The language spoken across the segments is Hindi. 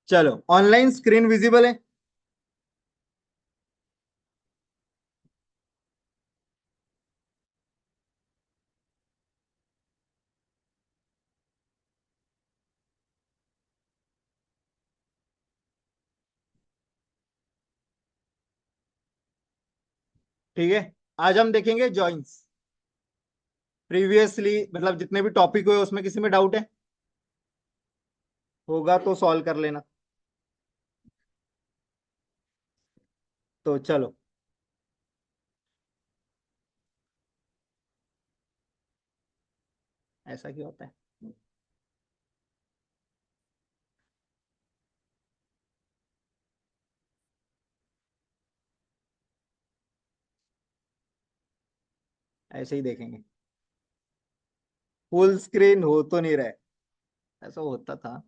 चलो, ऑनलाइन स्क्रीन विजिबल है। ठीक है, आज हम देखेंगे जॉइंस। प्रीवियसली मतलब जितने भी टॉपिक हुए उसमें किसी में डाउट है? होगा तो सॉल्व कर लेना। तो चलो, ऐसा क्यों होता है? ऐसे ही देखेंगे। फुल स्क्रीन हो तो नहीं रहा है। ऐसा होता था।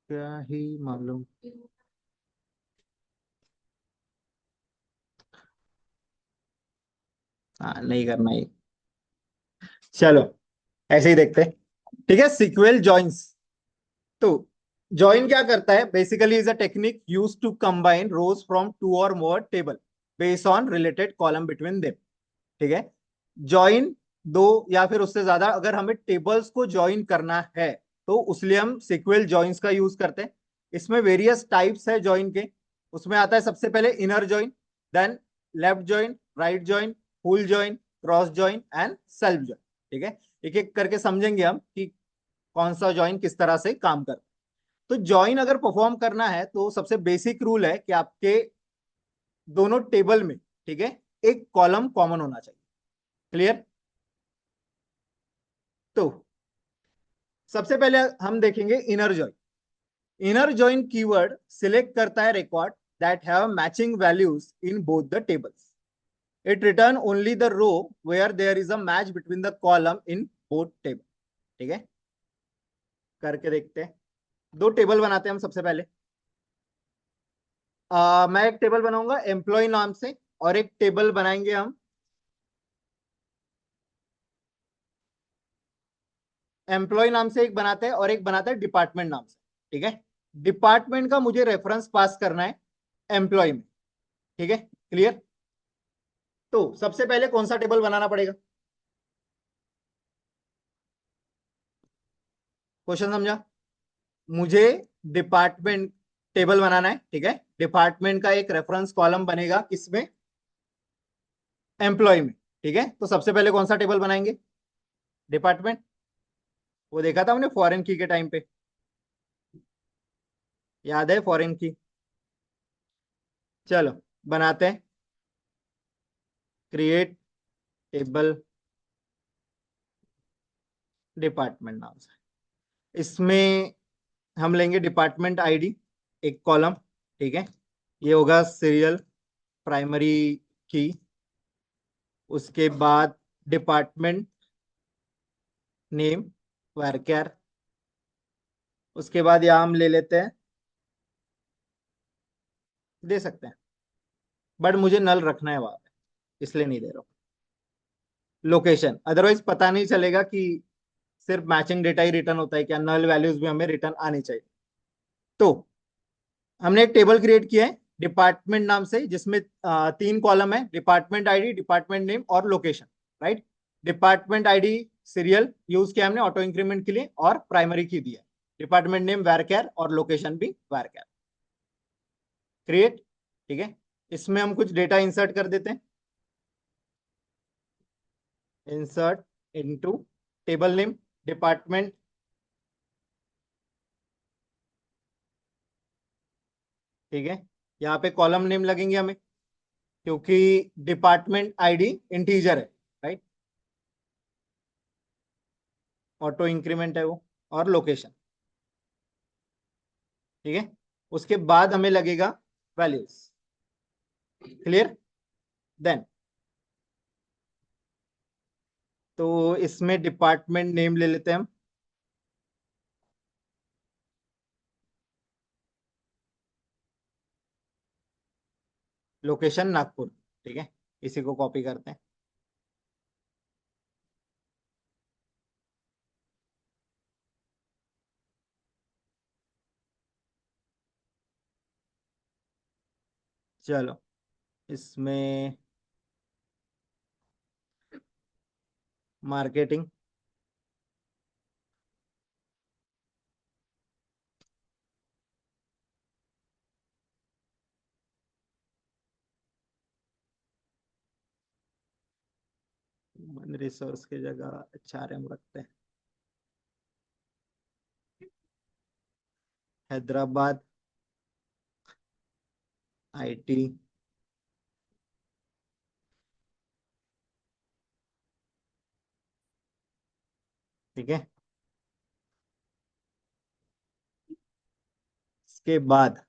क्या ही मालूम। हाँ, नहीं करना ये। चलो, ऐसे ही देखते हैं। ठीक है, सीक्वल जॉइंस। तो जॉइन क्या करता है? Basically is a technique use to combine rows from two or more table based on related column between them. ठीक है, जॉइन दो या फिर उससे ज्यादा अगर हमें टेबल्स को ज्वाइन करना है तो उसलिए हम सीक्वल जॉइंस का यूज करते हैं। इसमें वेरियस टाइप्स है जॉइन के। उसमें आता है सबसे पहले inner join, then left join, right join, full join, cross join and self join. ठीक है, एक एक करके समझेंगे हम कि कौन सा जॉइन किस तरह से काम करता है। तो जॉइन अगर परफॉर्म करना है तो सबसे बेसिक रूल है कि आपके दोनों टेबल में, ठीक है, एक कॉलम कॉमन होना चाहिए। क्लियर? तो सबसे पहले हम देखेंगे inner join. Inner join keyword select करता है record that have matching values in both the tables. It return only the row where there is a match between the column in both table. ठीक है, करके देखते हैं। दो टेबल बनाते हैं हम सबसे पहले। मैं एक टेबल बनाऊंगा एम्प्लॉय नाम से, और एक टेबल बनाएंगे हम एम्प्लॉय नाम से, एक बनाते हैं और एक बनाते हैं डिपार्टमेंट नाम से। ठीक है, डिपार्टमेंट का मुझे रेफरेंस पास करना है एम्प्लॉय में। ठीक है, क्लियर? तो सबसे पहले कौन सा टेबल बनाना पड़ेगा? क्वेश्चन समझा? मुझे डिपार्टमेंट टेबल बनाना है। ठीक है, डिपार्टमेंट का एक रेफरेंस कॉलम बनेगा किसमें? एम्प्लॉय में। ठीक है, तो सबसे पहले कौन सा टेबल बनाएंगे? डिपार्टमेंट। वो देखा था हमने फॉरेन की के टाइम पे, याद है फॉरेन की? चलो, बनाते हैं। क्रिएट टेबल डिपार्टमेंट नाम से। इसमें हम लेंगे डिपार्टमेंट आईडी, एक कॉलम। ठीक है, ये होगा सीरियल प्राइमरी की। उसके बाद डिपार्टमेंट नेम वर्कर। उसके बाद यहाँ हम ले लेते हैं, दे सकते हैं, बट मुझे नल रखना है वहां पे, इसलिए नहीं दे रहा हूँ। लोकेशन, अदरवाइज पता नहीं चलेगा कि सिर्फ मैचिंग डेटा ही रिटर्न होता है क्या, नल वैल्यूज भी हमें रिटर्न आनी चाहिए। तो हमने एक टेबल क्रिएट किया है डिपार्टमेंट नाम से, जिसमें तीन कॉलम है, डिपार्टमेंट आईडी, डिपार्टमेंट नेम और location. Right? Department ID serial use किया हमने ऑटो इंक्रीमेंट के लिए, और प्राइमरी की दिया। डिपार्टमेंट नेम वैरकैर और लोकेशन भी वैरकैर। क्रिएट। ठीक है, इसमें हम कुछ डेटा इंसर्ट कर देते हैं। Insert into table name department. ठीक है, यहाँ पे कॉलम नेम लगेंगे हमें, क्योंकि डिपार्टमेंट आईडी इंटीजर है। राइट? ऑटो इंक्रीमेंट है वो। और लोकेशन। ठीक है, उसके बाद हमें लगेगा वैल्यूज। क्लियर? देन तो इसमें डिपार्टमेंट नेम ले लेते हैं हम। लोकेशन नागपुर। ठीक है, इसी को कॉपी करते हैं। चलो इसमें मार्केटिंग, रिसोर्स की जगह HRM रखते हैं। हैदराबाद IT, ठीक है। इसके बाद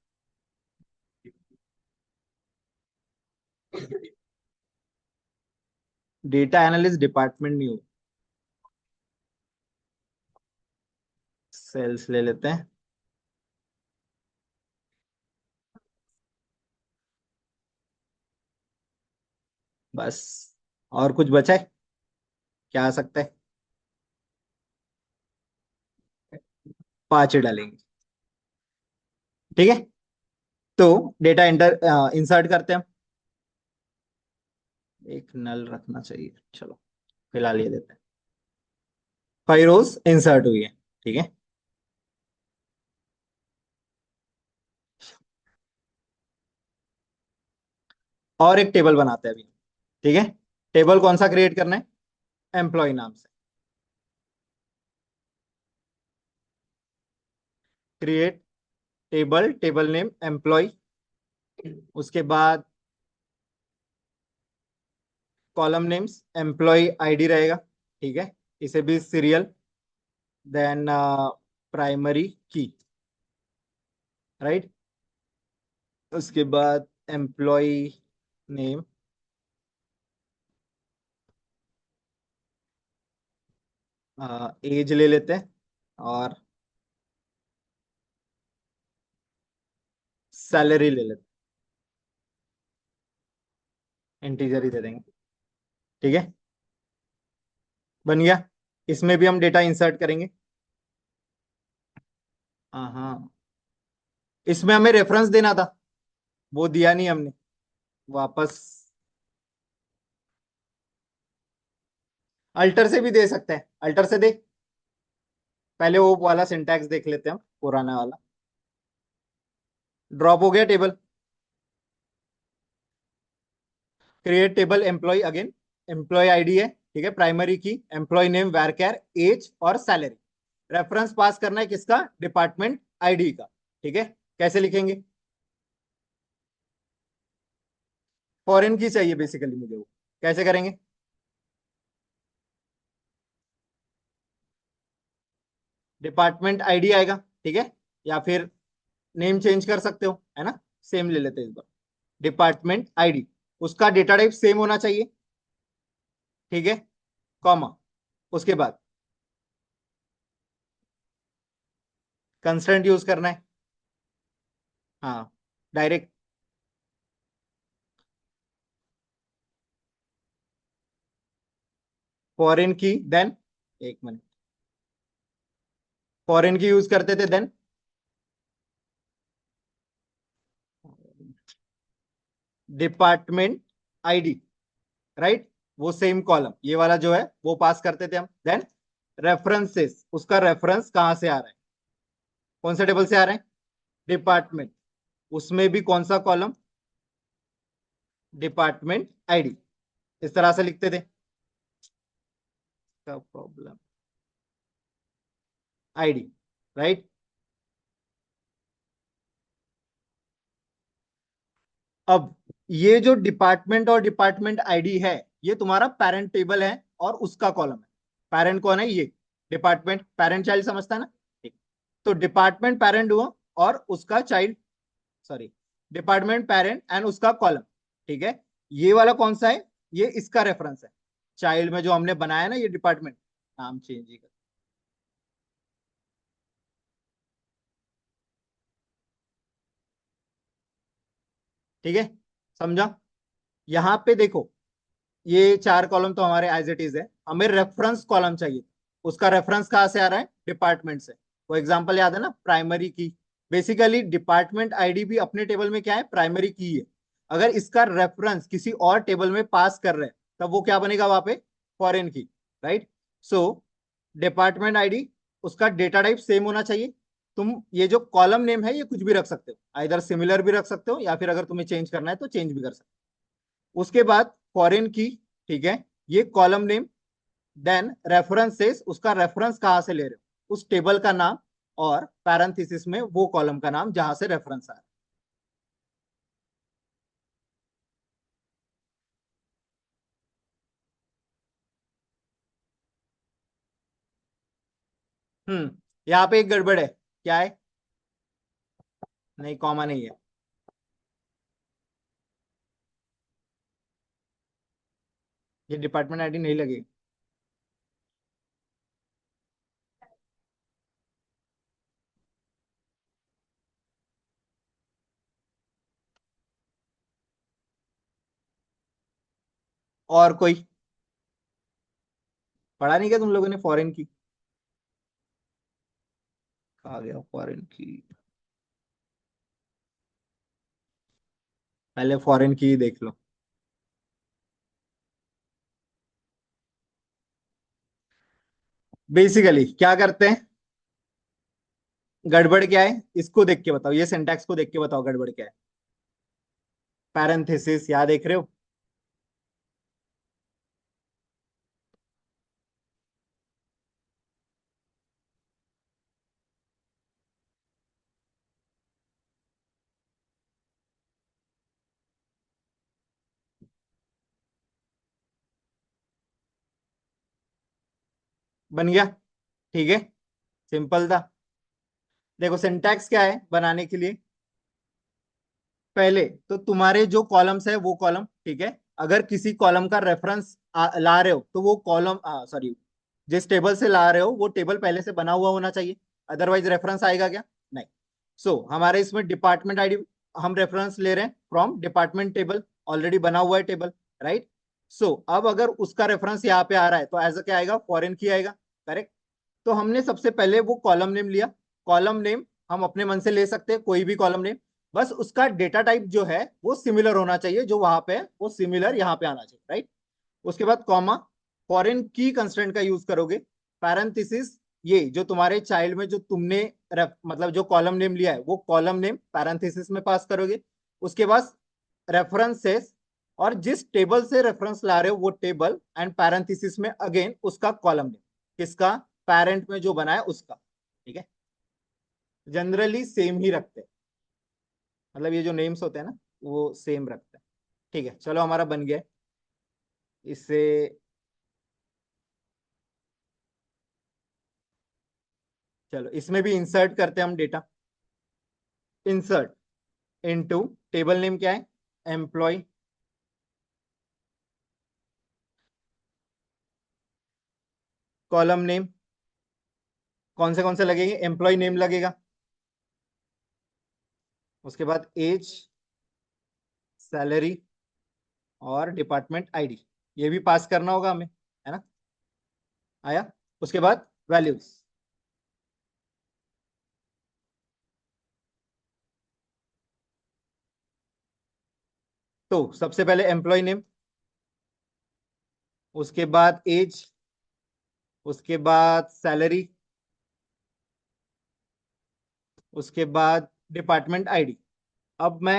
data analyst department new, sales ले लेते हैं। बस, और कुछ बचा है? क्या आ सकता है? 5 ही डालेंगे, ठीक है। तो डेटा इंटर इंसर्ट करते हैं। एक नल रखना चाहिए, चलो फिलहाल ये देते हैं। 5 रोज इंसर्ट हुई है, ठीक है। और एक टेबल बनाते हैं अभी, ठीक है। टेबल कौन सा क्रिएट करना है? एम्प्लॉय नाम से। Create table, table name employ. उसके बाद कॉलम नेम्स एम्प्लॉय आईडी रहेगा, ठीक है। इसे भी सीरियल, देन प्राइमरी की, राइट। उसके बाद एम्प्लॉय नेम, एज ले लेते हैं, और सैलरी ले लेते हैं, इंटीजर ही दे देंगे, ठीक है। बन गया। इसमें भी हम डेटा इंसर्ट करेंगे। हाँ हाँ, इसमें हमें रेफरेंस देना था, वो दिया नहीं हमने, वापस। अल्टर से भी दे सकते हैं, अल्टर से दे। पहले वो वाला सिंटैक्स देख लेते हैं हम, पुराना वाला। ड्रॉप हो गया table. Create table employ again, employ ID है, ठीक है। Primary key, employ name varchar, age और सैलरी। रेफरेंस पास करना है किसका? डिपार्टमेंट आईडी का, ठीक है। कैसे लिखेंगे? फॉरेन की चाहिए बेसिकली मुझे वो, कैसे करेंगे? डिपार्टमेंट आईडी आएगा, ठीक है। या फिर नेम चेंज कर सकते हो, है ना। सेम ले लेते हैं इस बार, डिपार्टमेंट आईडी। उसका डेटा टाइप सेम होना चाहिए, ठीक है। कॉमा, उसके बाद कंस्ट्रेंट यूज करना है। हाँ, डायरेक्ट। फॉरेन की, देन, एक मिनट, फॉरेन की यूज करते थे, देन डिपार्टमेंट आईडी, राइट। वो सेम कॉलम, ये वाला जो है वो पास करते थे हम। देन रेफरेंसेस, उसका रेफरेंस कहां से आ रहा है, कौन से टेबल से आ रहा है? डिपार्टमेंट। उसमें भी कौन सा कॉलम? Department ID. इस तरह से लिखते थे। का प्रॉब्लम, आईडी, राइट। अब ये जो डिपार्टमेंट और डिपार्टमेंट आईडी है, ये तुम्हारा पेरेंट टेबल है और उसका कॉलम है। पेरेंट कौन है? ये डिपार्टमेंट, पेरेंट चाइल्ड समझता है ना, ठीक। तो डिपार्टमेंट पेरेंट हुआ, और उसका child, sorry, department parent and उसका कॉलम, ठीक है। ये वाला कौन सा है? ये इसका रेफरेंस है। चाइल्ड में जो हमने बनाया ना, ये डिपार्टमेंट, नाम चेंज ही कर, ठीक है। समझा? यहां पे देखो, ये 4 कॉलम तो हमारे एज इट इज है, हमें रेफरेंस कॉलम चाहिए। उसका रेफरेंस कहां से आ रहा है? डिपार्टमेंट से। वो एग्जांपल याद है ना, प्राइमरी की। बेसिकली डिपार्टमेंट आईडी भी अपने टेबल में क्या है? प्राइमरी की है। अगर इसका रेफरेंस किसी और टेबल में पास कर रहे हैं तब वो क्या बनेगा वहां पे, फॉरेन की, राइट। सो डिपार्टमेंट आईडी, उसका डेटा टाइप सेम होना चाहिए। तुम ये जो कॉलम नेम है ये कुछ भी रख सकते हो, इधर सिमिलर भी रख सकते हो या फिर अगर तुम्हें चेंज करना है तो चेंज भी कर सकते हो। उसके बाद फॉरेन की, ठीक है, ये कॉलम नेम, देन रेफरेंसेस, उसका रेफरेंस कहाँ से ले रहे हो, उस टेबल का नाम, और पैरेंथेसिस में वो कॉलम का नाम जहां से रेफरेंस आ रहा है। यहाँ पे एक गड़बड़ है, क्या है, नहीं कॉमा नहीं है। ये डिपार्टमेंट आईडी नहीं लगेगी। और कोई पढ़ा नहीं क्या तुम लोगों ने फॉरेन की, आ गया फॉरेन की, पहले फॉरेन की देख लो। बेसिकली क्या करते हैं, गड़बड़ क्या है इसको देख के बताओ, ये सिंटैक्स को देख के बताओ गड़बड़ क्या है। पैरेंथेसिस यहाँ देख रहे हो, बन गया, ठीक है, सिंपल था। देखो सिंटैक्स क्या है बनाने के लिए, पहले तो तुम्हारे जो कॉलम्स है वो कॉलम, ठीक है, अगर किसी कॉलम का रेफरेंस ला रहे हो तो वो कॉलम, सॉरी, जिस टेबल से ला रहे हो वो टेबल पहले से बना हुआ होना चाहिए, अदरवाइज रेफरेंस आएगा क्या, नहीं। सो हमारे इसमें डिपार्टमेंट आईडी, हम रेफरेंस ले रहे हैं फ्रॉम डिपार्टमेंट टेबल, ऑलरेडी बना हुआ है टेबल, राइट। सो अब अगर उसका रेफरेंस यहाँ पे आ रहा है तो एज अ क्या आएगा, फॉरेन की आएगा, करेक्ट। तो हमने सबसे पहले वो कॉलम नेम लिया, कॉलम नेम हम अपने मन से ले सकते हैं कोई भी कॉलम नेम, बस उसका डेटा टाइप जो है वो सिमिलर होना चाहिए, जो वहां पे है वो सिमिलर यहाँ पे आना चाहिए, राइट। उसके बाद कॉमा, फॉरेन की कंस्ट्रेंट का यूज करोगे, पैरेंथेसिस, ये जो तुम्हारे चाइल्ड में जो तुमने मतलब जो कॉलम नेम लिया है वो कॉलम नेम पैरेंथेसिस में पास करोगे। उसके बाद रेफरेंसेस, और जिस टेबल से रेफरेंस ला रहे हो वो टेबल, एंड पैरेंथेसिस में अगेन उसका कॉलम नेम, किसका, पेरेंट में जो बना है उसका, ठीक है। जनरली सेम ही रखते हैं, मतलब ये जो नेम्स होते हैं ना वो सेम रखते हैं, ठीक है। चलो हमारा बन गया, इससे चलो इसमें भी इंसर्ट करते हैं हम data, insert into, table name क्या है, एम्प्लॉय, कॉलम नेम, कौन से लगेंगे, एम्प्लॉय नेम लगेगा, उसके बाद एज, सैलरी, और डिपार्टमेंट आईडी, ये भी पास करना होगा हमें, है ना, आया। उसके बाद वैल्यूज, तो सबसे पहले एम्प्लॉय नेम, उसके बाद एज, उसके बाद सैलरी, उसके बाद डिपार्टमेंट आईडी। अब मैं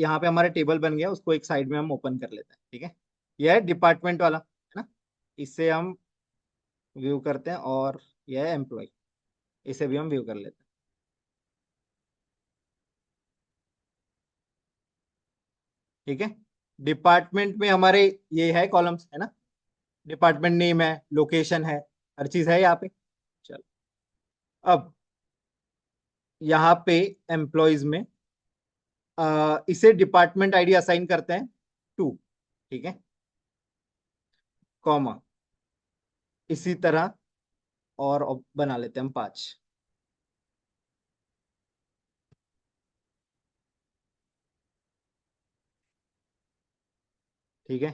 यहाँ पे हमारा टेबल बन गया, उसको एक साइड में हम ओपन कर लेते हैं, ठीक है। यह है डिपार्टमेंट वाला, है ना, इससे हम व्यू करते हैं, और यह है एम्प्लॉय, इसे भी हम व्यू कर लेते हैं, ठीक है। डिपार्टमेंट में हमारे ये है कॉलम्स, है ना, डिपार्टमेंट नेम है, लोकेशन है, हर चीज है यहाँ पे। चलो अब यहाँ पे एम्प्लॉयज में इसे डिपार्टमेंट आईडी असाइन करते हैं 2, ठीक है, कॉमा, इसी तरह, और अब बना लेते हैं हम 5, ठीक है।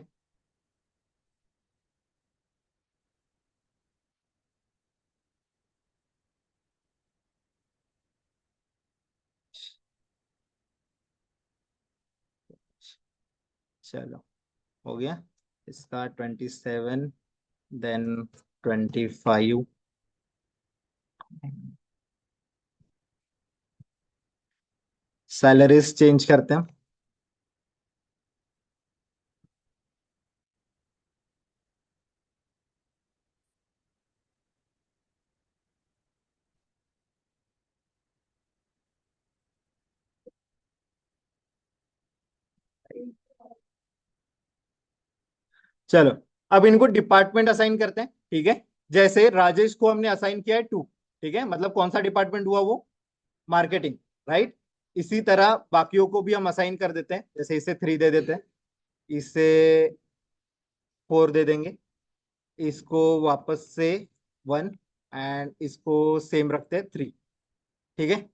चलो हो गया इसका 27, देन 25। सैलरीज चेंज करते हैं। चलो अब इनको डिपार्टमेंट असाइन करते हैं, ठीक है। जैसे राजेश को हमने असाइन किया है 2, ठीक है, मतलब कौन सा डिपार्टमेंट हुआ वो, मार्केटिंग, राइट। इसी तरह बाकियों को भी हम असाइन कर देते हैं, जैसे इसे 3 दे देते हैं, इसे 4 दे देंगे, इसको वापस से 1, एंड इसको सेम रखते हैं 3, ठीक है।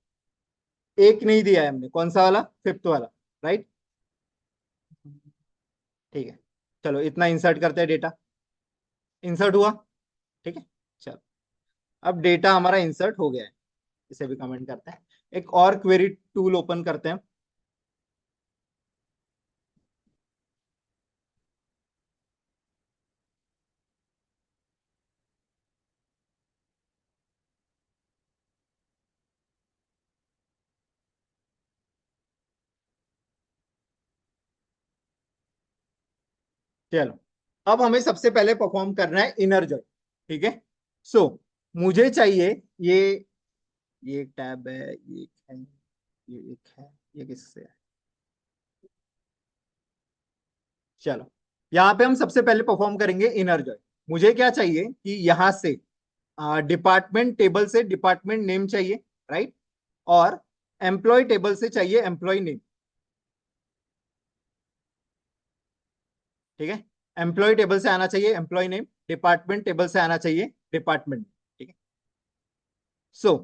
एक नहीं दिया है हमने, कौन सा वाला, 5th वाला, राइट। ठीक है, चलो इतना इंसर्ट करते हैं डेटा। इंसर्ट हुआ, ठीक है। चलो अब डेटा हमारा इंसर्ट हो गया है, इसे भी कमेंट करते हैं। एक और क्वेरी टूल ओपन करते हैं। चलो अब हमें सबसे पहले परफॉर्म करना है इनर जॉय, ठीक है। सो मुझे चाहिए ये ये एक टैब है, ये एक है, ये एक है, ये किससे है। चलो यहाँ पे हम सबसे पहले परफॉर्म करेंगे इनर जॉय। मुझे क्या चाहिए कि यहाँ से डिपार्टमेंट टेबल से डिपार्टमेंट नेम चाहिए, राइट। और एम्प्लॉय टेबल से चाहिए एम्प्लॉय नेम, ठीक है। एम्प्लॉय टेबल से आना चाहिए एम्प्लॉय नेम, डिपार्टमेंट टेबल से आना चाहिए डिपार्टमेंट, ठीक है। सो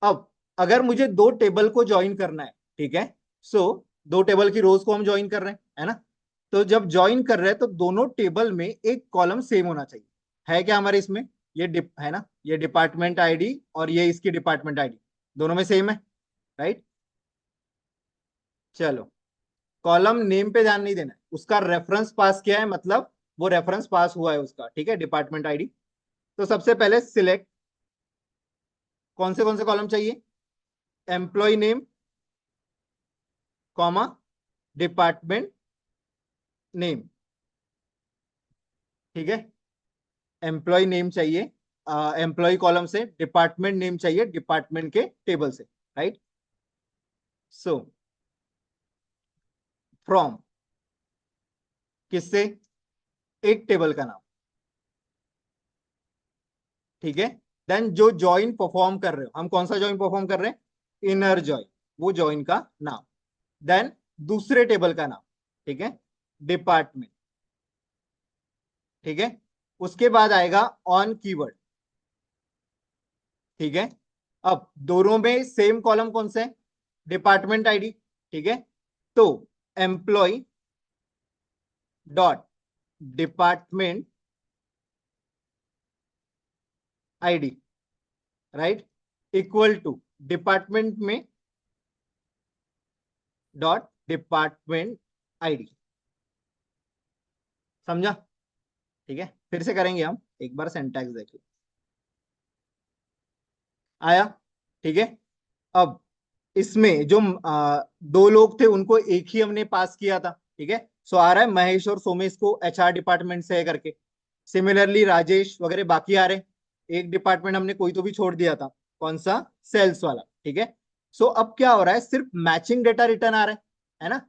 अब अगर मुझे दो टेबल को ज्वाइन करना है, ठीक है। सो दो टेबल की रोज को हम ज्वाइन कर रहे हैं, है ना। तो जब ज्वाइन कर रहे हैं तो दोनों टेबल में एक कॉलम सेम होना चाहिए। है क्या हमारे इसमें, ये डिप है ना, ये डिपार्टमेंट आईडी और ये इसकी डिपार्टमेंट आईडी, दोनों में सेम है, राइट। चलो कॉलम नेम पे ध्यान नहीं देना है, उसका रेफरेंस पास किया है, मतलब वो रेफरेंस पास हुआ है उसका, ठीक है, डिपार्टमेंट आईडी। तो सबसे पहले सिलेक्ट कौन से कॉलम चाहिए, employ name, comma, department name, ठीक है। एम्प्लॉय नेम चाहिए एम्प्लॉय कॉलम से, डिपार्टमेंट नेम चाहिए डिपार्टमेंट के टेबल से, राइट। सो फ्रॉम किससे, एक टेबल का नाम, ठीक है। देन जो ज्वाइन परफॉर्म कर रहे हो, हम कौन सा ज्वाइन परफॉर्म कर रहे हैं, इनर ज्वाइन, वो ज्वाइन का नाम। देन दूसरे टेबल का नाम, ठीक है, डिपार्टमेंट, ठीक है। उसके बाद आएगा ऑन कीवर्ड, ठीक है। अब दोनों में सेम कॉलम कौन सा है, डिपार्टमेंट आईडी, ठीक है। तो employ dot department ID, right, equal to department में डॉट डिपार्टमेंट आईडी। समझा, ठीक है। फिर से करेंगे हम, एक बार सिंटैक्स देखिए, आया, ठीक है। अब इसमें जो दो लोग थे उनको एक ही हमने पास किया था, ठीक है। सो आ रहा है महेश और सोमेश को एचआर डिपार्टमेंट से है करके। सिमिलरली राजेश वगैरह बाकी आ रहे हैं, एक डिपार्टमेंट हमने कोई तो भी छोड़ दिया था, कौन सा, सेल्स वाला, ठीक है। सो अब क्या हो रहा है, सिर्फ मैचिंग डेटा रिटर्न आ रहा है ना।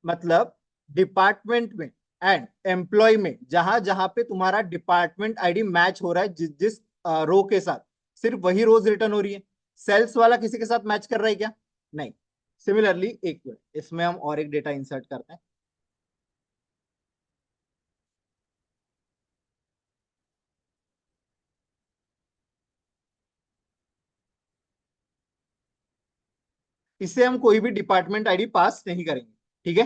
मतलब डिपार्टमेंट में एंड एम्प्लॉय में जहां जहां पे तुम्हारा डिपार्टमेंट आईडी मैच हो रहा है, जिस जिस रो के साथ, सिर्फ वही रोज रिटर्न हो रही है। सेल्स वाला किसी के साथ मैच कर रहा है क्या, नहीं। सिमिलरली एक मिनट, इसमें हम और एक डेटा इंसर्ट करते हैं। इससे हम कोई भी डिपार्टमेंट आईडी पास नहीं करेंगे, ठीक है।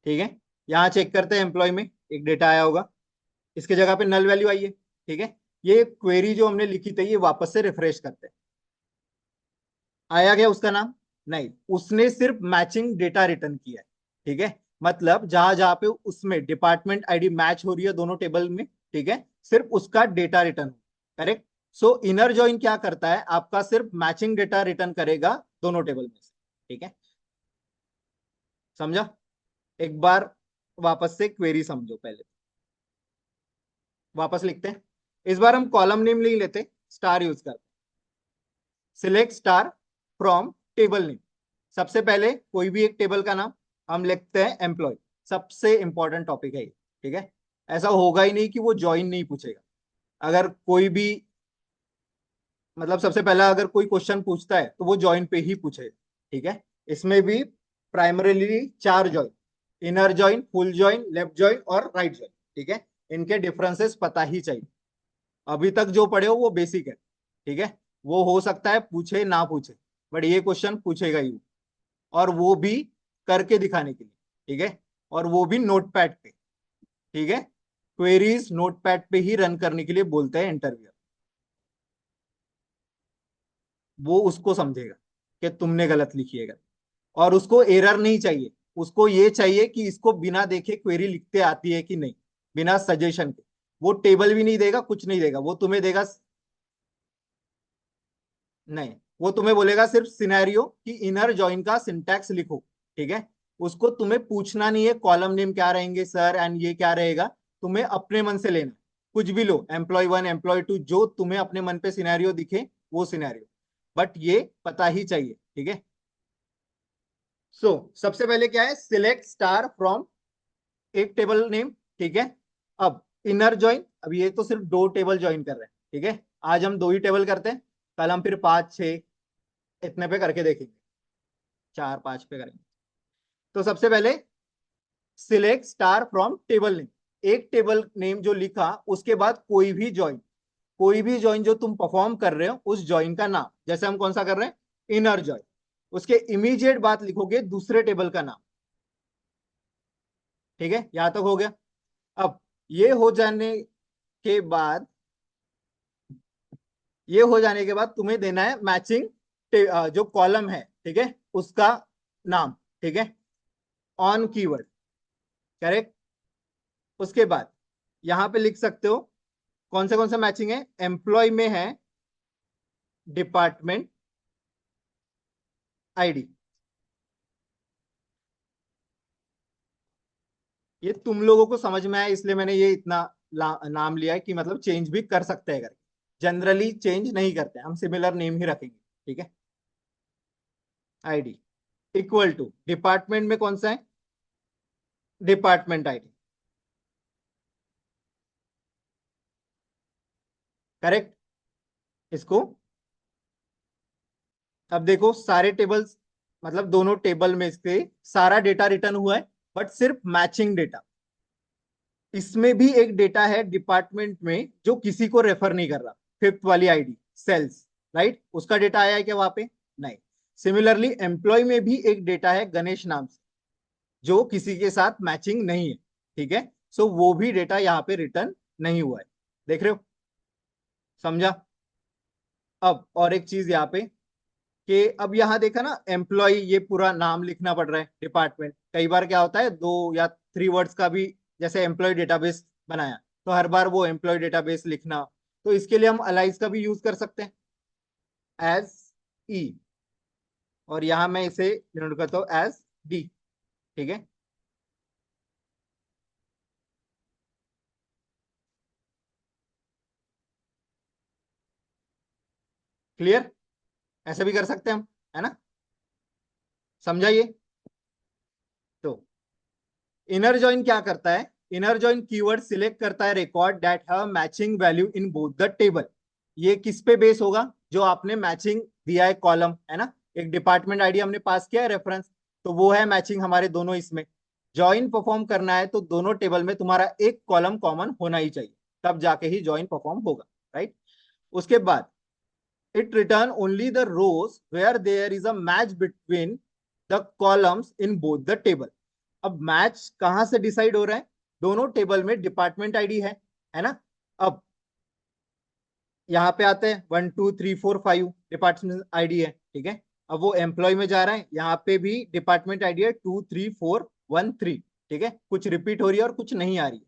ठीक है, यहाँ चेक करते हैं एम्प्लॉय में एक डेटा आया होगा, इसके जगह पे नल वैल्यू आई है, ठीक है। ये क्वेरी जो हमने लिखी थी ये वापस से रिफ्रेश करते हैं, आया गया उसका नाम? नहीं, उसने सिर्फ मैचिंग डेटा रिटर्न किया है। ठीक है, मतलब जहां जहां पे उसमें डिपार्टमेंट आईडी मैच हो रही है दोनों टेबल में, ठीक है, सिर्फ उसका डेटा रिटर्न। करेक्ट। सो इनर जॉइन क्या करता है, आपका सिर्फ मैचिंग डेटा रिटर्न करेगा दोनों टेबल में से। ठीक है, समझा? एक बार वापस से क्वेरी समझो पहले, वापस लिखते हैं। इस बार हम कॉलम नेम नहीं लेते, स्टार यूज करते। Select star from table name. सबसे पहले कोई भी एक टेबल का नाम हम लिखते हैं एम्प्लॉय। सबसे इंपॉर्टेंट टॉपिक है ये। ठीक है, ऐसा होगा ही नहीं कि वो ज्वाइन नहीं पूछेगा। अगर कोई भी, मतलब सबसे पहला अगर कोई क्वेश्चन पूछता है तो वो ज्वाइन पे ही पूछेगा। ठीक है, इसमें भी प्राइमरीली चार join, inner join, full join, left join और राइट ज्वाइन। ठीक है, इनके डिफरेंसेस पता ही चाहिए। अभी तक जो पढ़े हो वो बेसिक है। ठीक है, वो हो सकता है पूछे ना पूछे, बट ये क्वेश्चन पूछेगा ही, और वो भी करके दिखाने के लिए। ठीक है, और वो भी नोटपैड पे। ठीक है, क्वेरीज नोटपैड पे ही रन करने के लिए बोलते हैं इंटरव्यू। वो उसको समझेगा कि तुमने गलत लिखी है, और उसको एरर नहीं चाहिए। उसको ये चाहिए कि इसको बिना देखे क्वेरी लिखते आती है कि नहीं, बिना सजेशन के। वो टेबल भी नहीं देगा, कुछ नहीं देगा, वो तुम्हें देगा। नहीं, वो तुम्हें बोलेगा सिर्फ सिनेरियो कि इनर जॉइन का सिंटैक्स लिखो। ठीक है, उसको तुम्हें पूछना नहीं है कॉलम नेम क्या रहेंगे सर एंड ये क्या रहेगा। तुम्हें अपने मन से लेना, कुछ भी लो, एम्प्लॉय 1, एम्प्लॉय 2, जो तुम्हें अपने मन पे सिनेरियो दिखे वो सिनेरियो, बट ये पता ही चाहिए। ठीक है, सो सबसे पहले क्या है, सिलेक्ट स्टार फ्रॉम एक टेबल नेम। ठीक है, अब इनर ज्वाइन, अब ये तो सिर्फ दो टेबल ज्वाइन कर रहे हैं। ठीक है, आज हम दो ही टेबल करते हैं, कल हम फिर 5 6 इतने पे करके देखेंगे, 4 5 पे करेंगे। तो सबसे पहले select star from table name. एक टेबल नेम जो लिखा, उसके बाद कोई भी ज्वाइन, कोई भी ज्वाइन जो तुम परफॉर्म कर रहे हो उस ज्वाइन का नाम। जैसे हम कौन सा कर रहे हैं, इनर ज्वाइन, उसके इमीडिएट बाद लिखोगे दूसरे टेबल का नाम। ठीक है, यहां तक हो गया। अब ये हो जाने के बाद, ये हो जाने के बाद तुम्हें देना है मैचिंग जो कॉलम है, ठीक है, उसका नाम। ठीक है, ऑन कीवर्ड। करेक्ट। उसके बाद यहां पे लिख सकते हो कौन से मैचिंग है, एम्प्लॉय में है डिपार्टमेंट आईडी। ये तुम लोगों को समझ में आया इसलिए मैंने ये इतना नाम लिया है कि मतलब चेंज भी कर सकते हैं करके। जनरली चेंज नहीं करते, हम सिमिलर नेम ही रखेंगे। ठीक है, आईडी इक्वल टू डिपार्टमेंट में कौन सा है, डिपार्टमेंट आईडी। करेक्ट। इसको अब देखो, सारे टेबल्स, मतलब दोनों टेबल में से सारा डेटा रिटर्न हुआ है, बट सिर्फ मैचिंग डेटा। इसमें भी एक डेटा है डिपार्टमेंट में जो किसी को रेफर नहीं कर रहा, फिफ्थ वाली आईडी सेल्स, राइट, उसका डेटा आया है क्या वहां पे? नहीं। सिमिलरली एम्प्लॉय में भी एक डेटा है गणेश नाम से, जो किसी के साथ मैचिंग नहीं है। ठीक है, सो वो भी डेटा यहाँ पे रिटर्न नहीं हुआ है। देख रहे हो? समझा? अब और एक चीज यहाँ पे, कि अब यहाँ देखा ना, एम्प्लॉय ये पूरा नाम लिखना पड़ रहा है, डिपार्टमेंट कई बार क्या होता है 2 या 3 वर्ड्स का भी, जैसे एम्प्लॉय डेटाबेस बनाया तो हर बार वो एम्प्लॉय डेटाबेस लिखना। तो इसके लिए हम अलाइज का भी यूज कर सकते हैं, एज ई, और यहाँ मैं इसे डिनोट करता हूँ एज डी। ठीक है, क्लियर? ऐसे भी कर सकते हैं हम, है ना? समझाइए। तो इनर जॉइन क्या करता है, इनर जॉइन कीवर्ड सिलेक्ट करता है record that have matching value in both the table. ये किस पे बेस होगा, जो आपने मैचिंग दिया है कॉलम, है ना, एक डिपार्टमेंट आईडी हमने पास किया है रेफरेंस, तो वो है मैचिंग हमारे दोनों इसमें। ज्वाइन परफॉर्म करना है तो दोनों टेबल में तुम्हारा एक कॉलम कॉमन होना ही चाहिए, तब जाके ही ज्वाइन परफॉर्म होगा, राइट। उसके बाद it return only the rows where there is a match between the columns in both the table। अब मैच कहां से डिसाइड हो रहा है, दोनों टेबल में डिपार्टमेंट आईडी है ना। अब यहाँ पे आते हैं 1 2 3 4 5 डिपार्टमेंट आईडी है। ठीक है, अब वो एम्प्लॉय में जा रहा है, यहाँ पे भी डिपार्टमेंट आईडी है 23413। ठीक है, कुछ रिपीट हो रही है और कुछ नहीं आ रही है।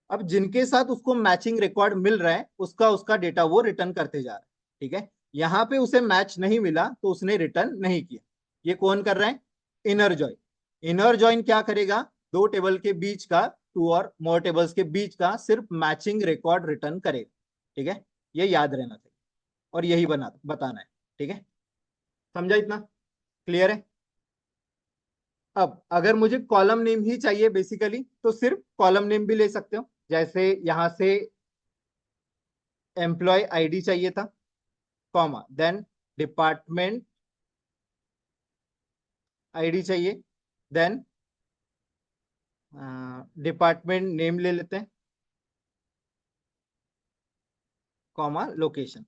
अब जिनके साथ उसको मैचिंग रिकॉर्ड मिल रहा है उसका उसका डेटा वो रिटर्न करते जा रहा है। ठीक है, यहाँ पे उसे मैच नहीं मिला तो उसने रिटर्न नहीं किया। ये कौन कर रहा है? Inner join. इनर जॉइन क्या करेगा? दो टेबल के बीच का, टू और मोर टेबल्स के बीच का सिर्फ मैचिंग रिकॉर्ड रिटर्न करेगा। ठीक है, ये याद रहना चाहिए और यही बताना है। ठीक है, समझा इतना? क्लियर है? अब अगर मुझे कॉलम नेम ही चाहिए बेसिकली तो सिर्फ कॉलम नेम भी ले सकते हो। जैसे यहां से एम्प्लॉय आईडी चाहिए था, कॉमा देन डिपार्टमेंट आईडी चाहिए, देन डिपार्टमेंट नेम ले लेते हैं, कॉमा लोकेशन।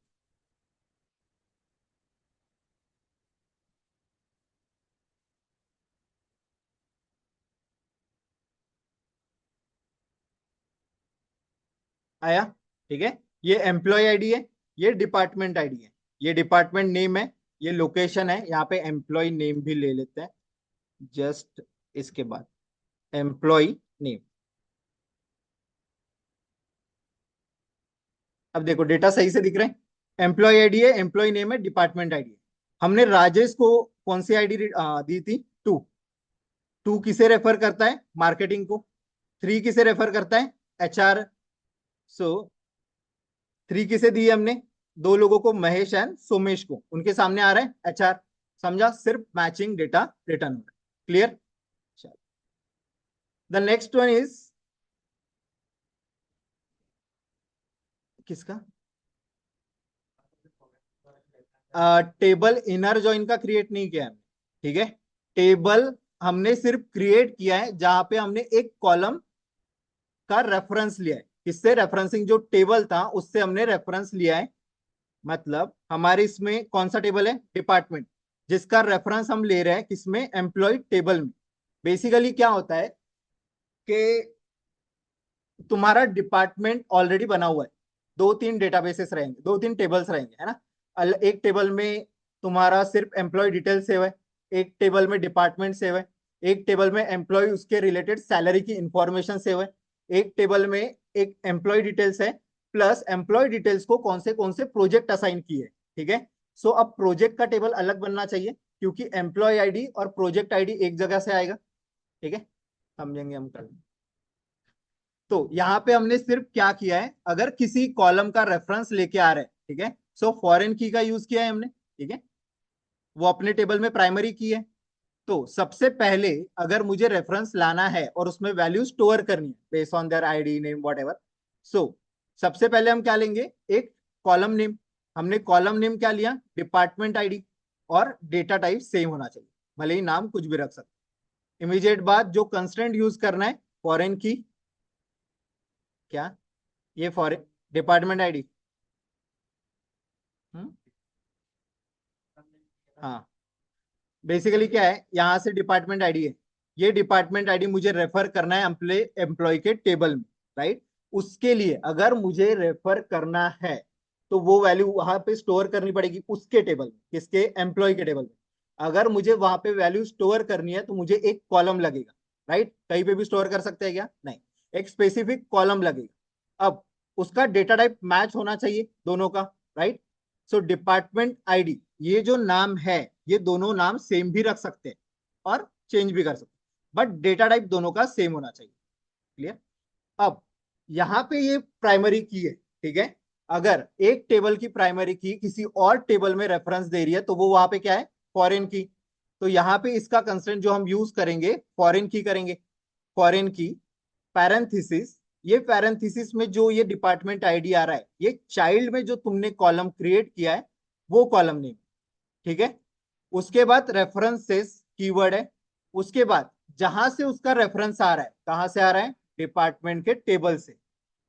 आया? ठीक है, ये एम्प्लॉय आईडी है, ये डिपार्टमेंट आईडी है, ये डिपार्टमेंट नेम है, ये लोकेशन है। यहाँ पे एम्प्लॉय नेम भी ले लेते हैं जस्ट इसके बाद, एम्प्लॉय नेम। अब देखो डेटा सही से दिख रहे हैं। एम्प्लॉय आईडी है, एम्प्लॉय नेम है, डिपार्टमेंट आईडी है। हमने राजेश को कौन सी आईडी दी थी? टू। टू किसे रेफर करता है? मार्केटिंग को। थ्री किसे रेफर करता है? एचआर। सो थ्री किसे दी है हमने? दो लोगों को, महेश एंड सोमेश को, उनके सामने आ रहा है एचआर। समझा? सिर्फ मैचिंग डेटा रिटर्न हो रहा है। Clear? The next one is किसका? टेबल इनर जॉइन का क्रिएट नहीं किया हमने। ठीक है, टेबल हमने सिर्फ क्रिएट किया है जहां पे हमने एक कॉलम का रेफरेंस लिया है। किससे रेफरेंसिंग? जो टेबल था उससे हमने रेफरेंस लिया है। मतलब हमारे इसमें कौन सा टेबल है? डिपार्टमेंट, जिसका रेफरेंस हम ले रहे हैं किसमें? एम्प्लॉय टेबल में। बेसिकली क्या होता है कि तुम्हारा डिपार्टमेंट ऑलरेडी बना हुआ है, दो तीन डेटाबेसेस रहेंगे, दो तीन टेबल्स रहेंगे, है ना? एक टेबल में तुम्हारा सिर्फ एम्प्लॉय डिटेल सेव है, एक टेबल में डिपार्टमेंट सेव है, एक टेबल में एम्प्लॉय उसके रिलेटेड सैलरी की इंफॉर्मेशन सेव है, एक टेबल में एक एम्प्लॉय डिटेल्स है, प्लस एम्प्लॉय डिटेल्स को कौन से प्रोजेक्ट असाइन किए। ठीक है, सो अब प्रोजेक्ट का टेबल अलग बनना चाहिए क्योंकि एम्प्लॉय आईडी और प्रोजेक्ट आईडी एक जगह से आएगा। ठीक है, समझेंगे हम कल। तो यहाँ पे हमने सिर्फ क्या किया है, अगर किसी कॉलम का रेफरेंस लेके आ रहे हैं, ठीक है, सो फॉरेन की का यूज किया है हमने। ठीक है, वो अपने टेबल में प्राइमरी की है। तो सबसे पहले अगर मुझे रेफरेंस लाना है और उसमें वैल्यू स्टोर करनी है based on their ID name whatever, so सबसे पहले हम क्या लेंगे? एक कॉलम नेम। हमने कॉलम नेम क्या लिया? Department ID. और डेटा टाइप सेम होना चाहिए, भले ही नाम कुछ भी रख सकते। इमीडिएट बाद जो कंस्ट्रेंट यूज करना है, फॉरेन की। क्या? ये फॉरेन डिपार्टमेंट आईडी। हाँ, बेसिकली क्या है, यहाँ से डिपार्टमेंट आईडी है, ये डिपार्टमेंट आईडी मुझे रेफर करना है एम्प्लॉय के टेबल में, राइट? उसके लिए अगर मुझे रेफर करना है तो वो वैल्यू वहां पे स्टोर करनी पड़ेगी उसके टेबल में। किसके? एम्प्लॉय के टेबल में। अगर मुझे वहां पे वैल्यू स्टोर करनी है तो मुझे एक कॉलम लगेगा, राइट? कहीं पे भी स्टोर कर सकते हैं क्या? नहीं, एक स्पेसिफिक कॉलम लगेगा। अब उसका डेटा टाइप मैच होना चाहिए दोनों का, राइट? सो डिपार्टमेंट आईडी, ये जो नाम है, ये दोनों नाम सेम भी रख सकते हैं और चेंज भी कर सकते हैं, बट डेटा टाइप दोनों का सेम होना चाहिए। क्लियर? अब यहाँ पे ये प्राइमरी की है, ठीक है? अगर एक टेबल की प्राइमरी की किसी और टेबल में रेफरेंस दे रही है तो वो वहां पे क्या है? फॉरेन की। तो यहाँ पे इसका कंस्ट्रेंट जो हम यूज करेंगे, फॉरेन की करेंगे। फॉरेन की पैरेंथेसिस, ये पैरेंथेसिस में जो ये डिपार्टमेंट आईडी आ रहा है, ये चाइल्ड में जो तुमने कॉलम क्रिएट किया है वो कॉलम नेम। ठीक है, उसके बाद रेफरेंसेस कीवर्ड है। उसके बाद जहां से उसका रेफरेंस आ रहा है, कहां से आ रहा है? डिपार्टमेंट के टेबल से।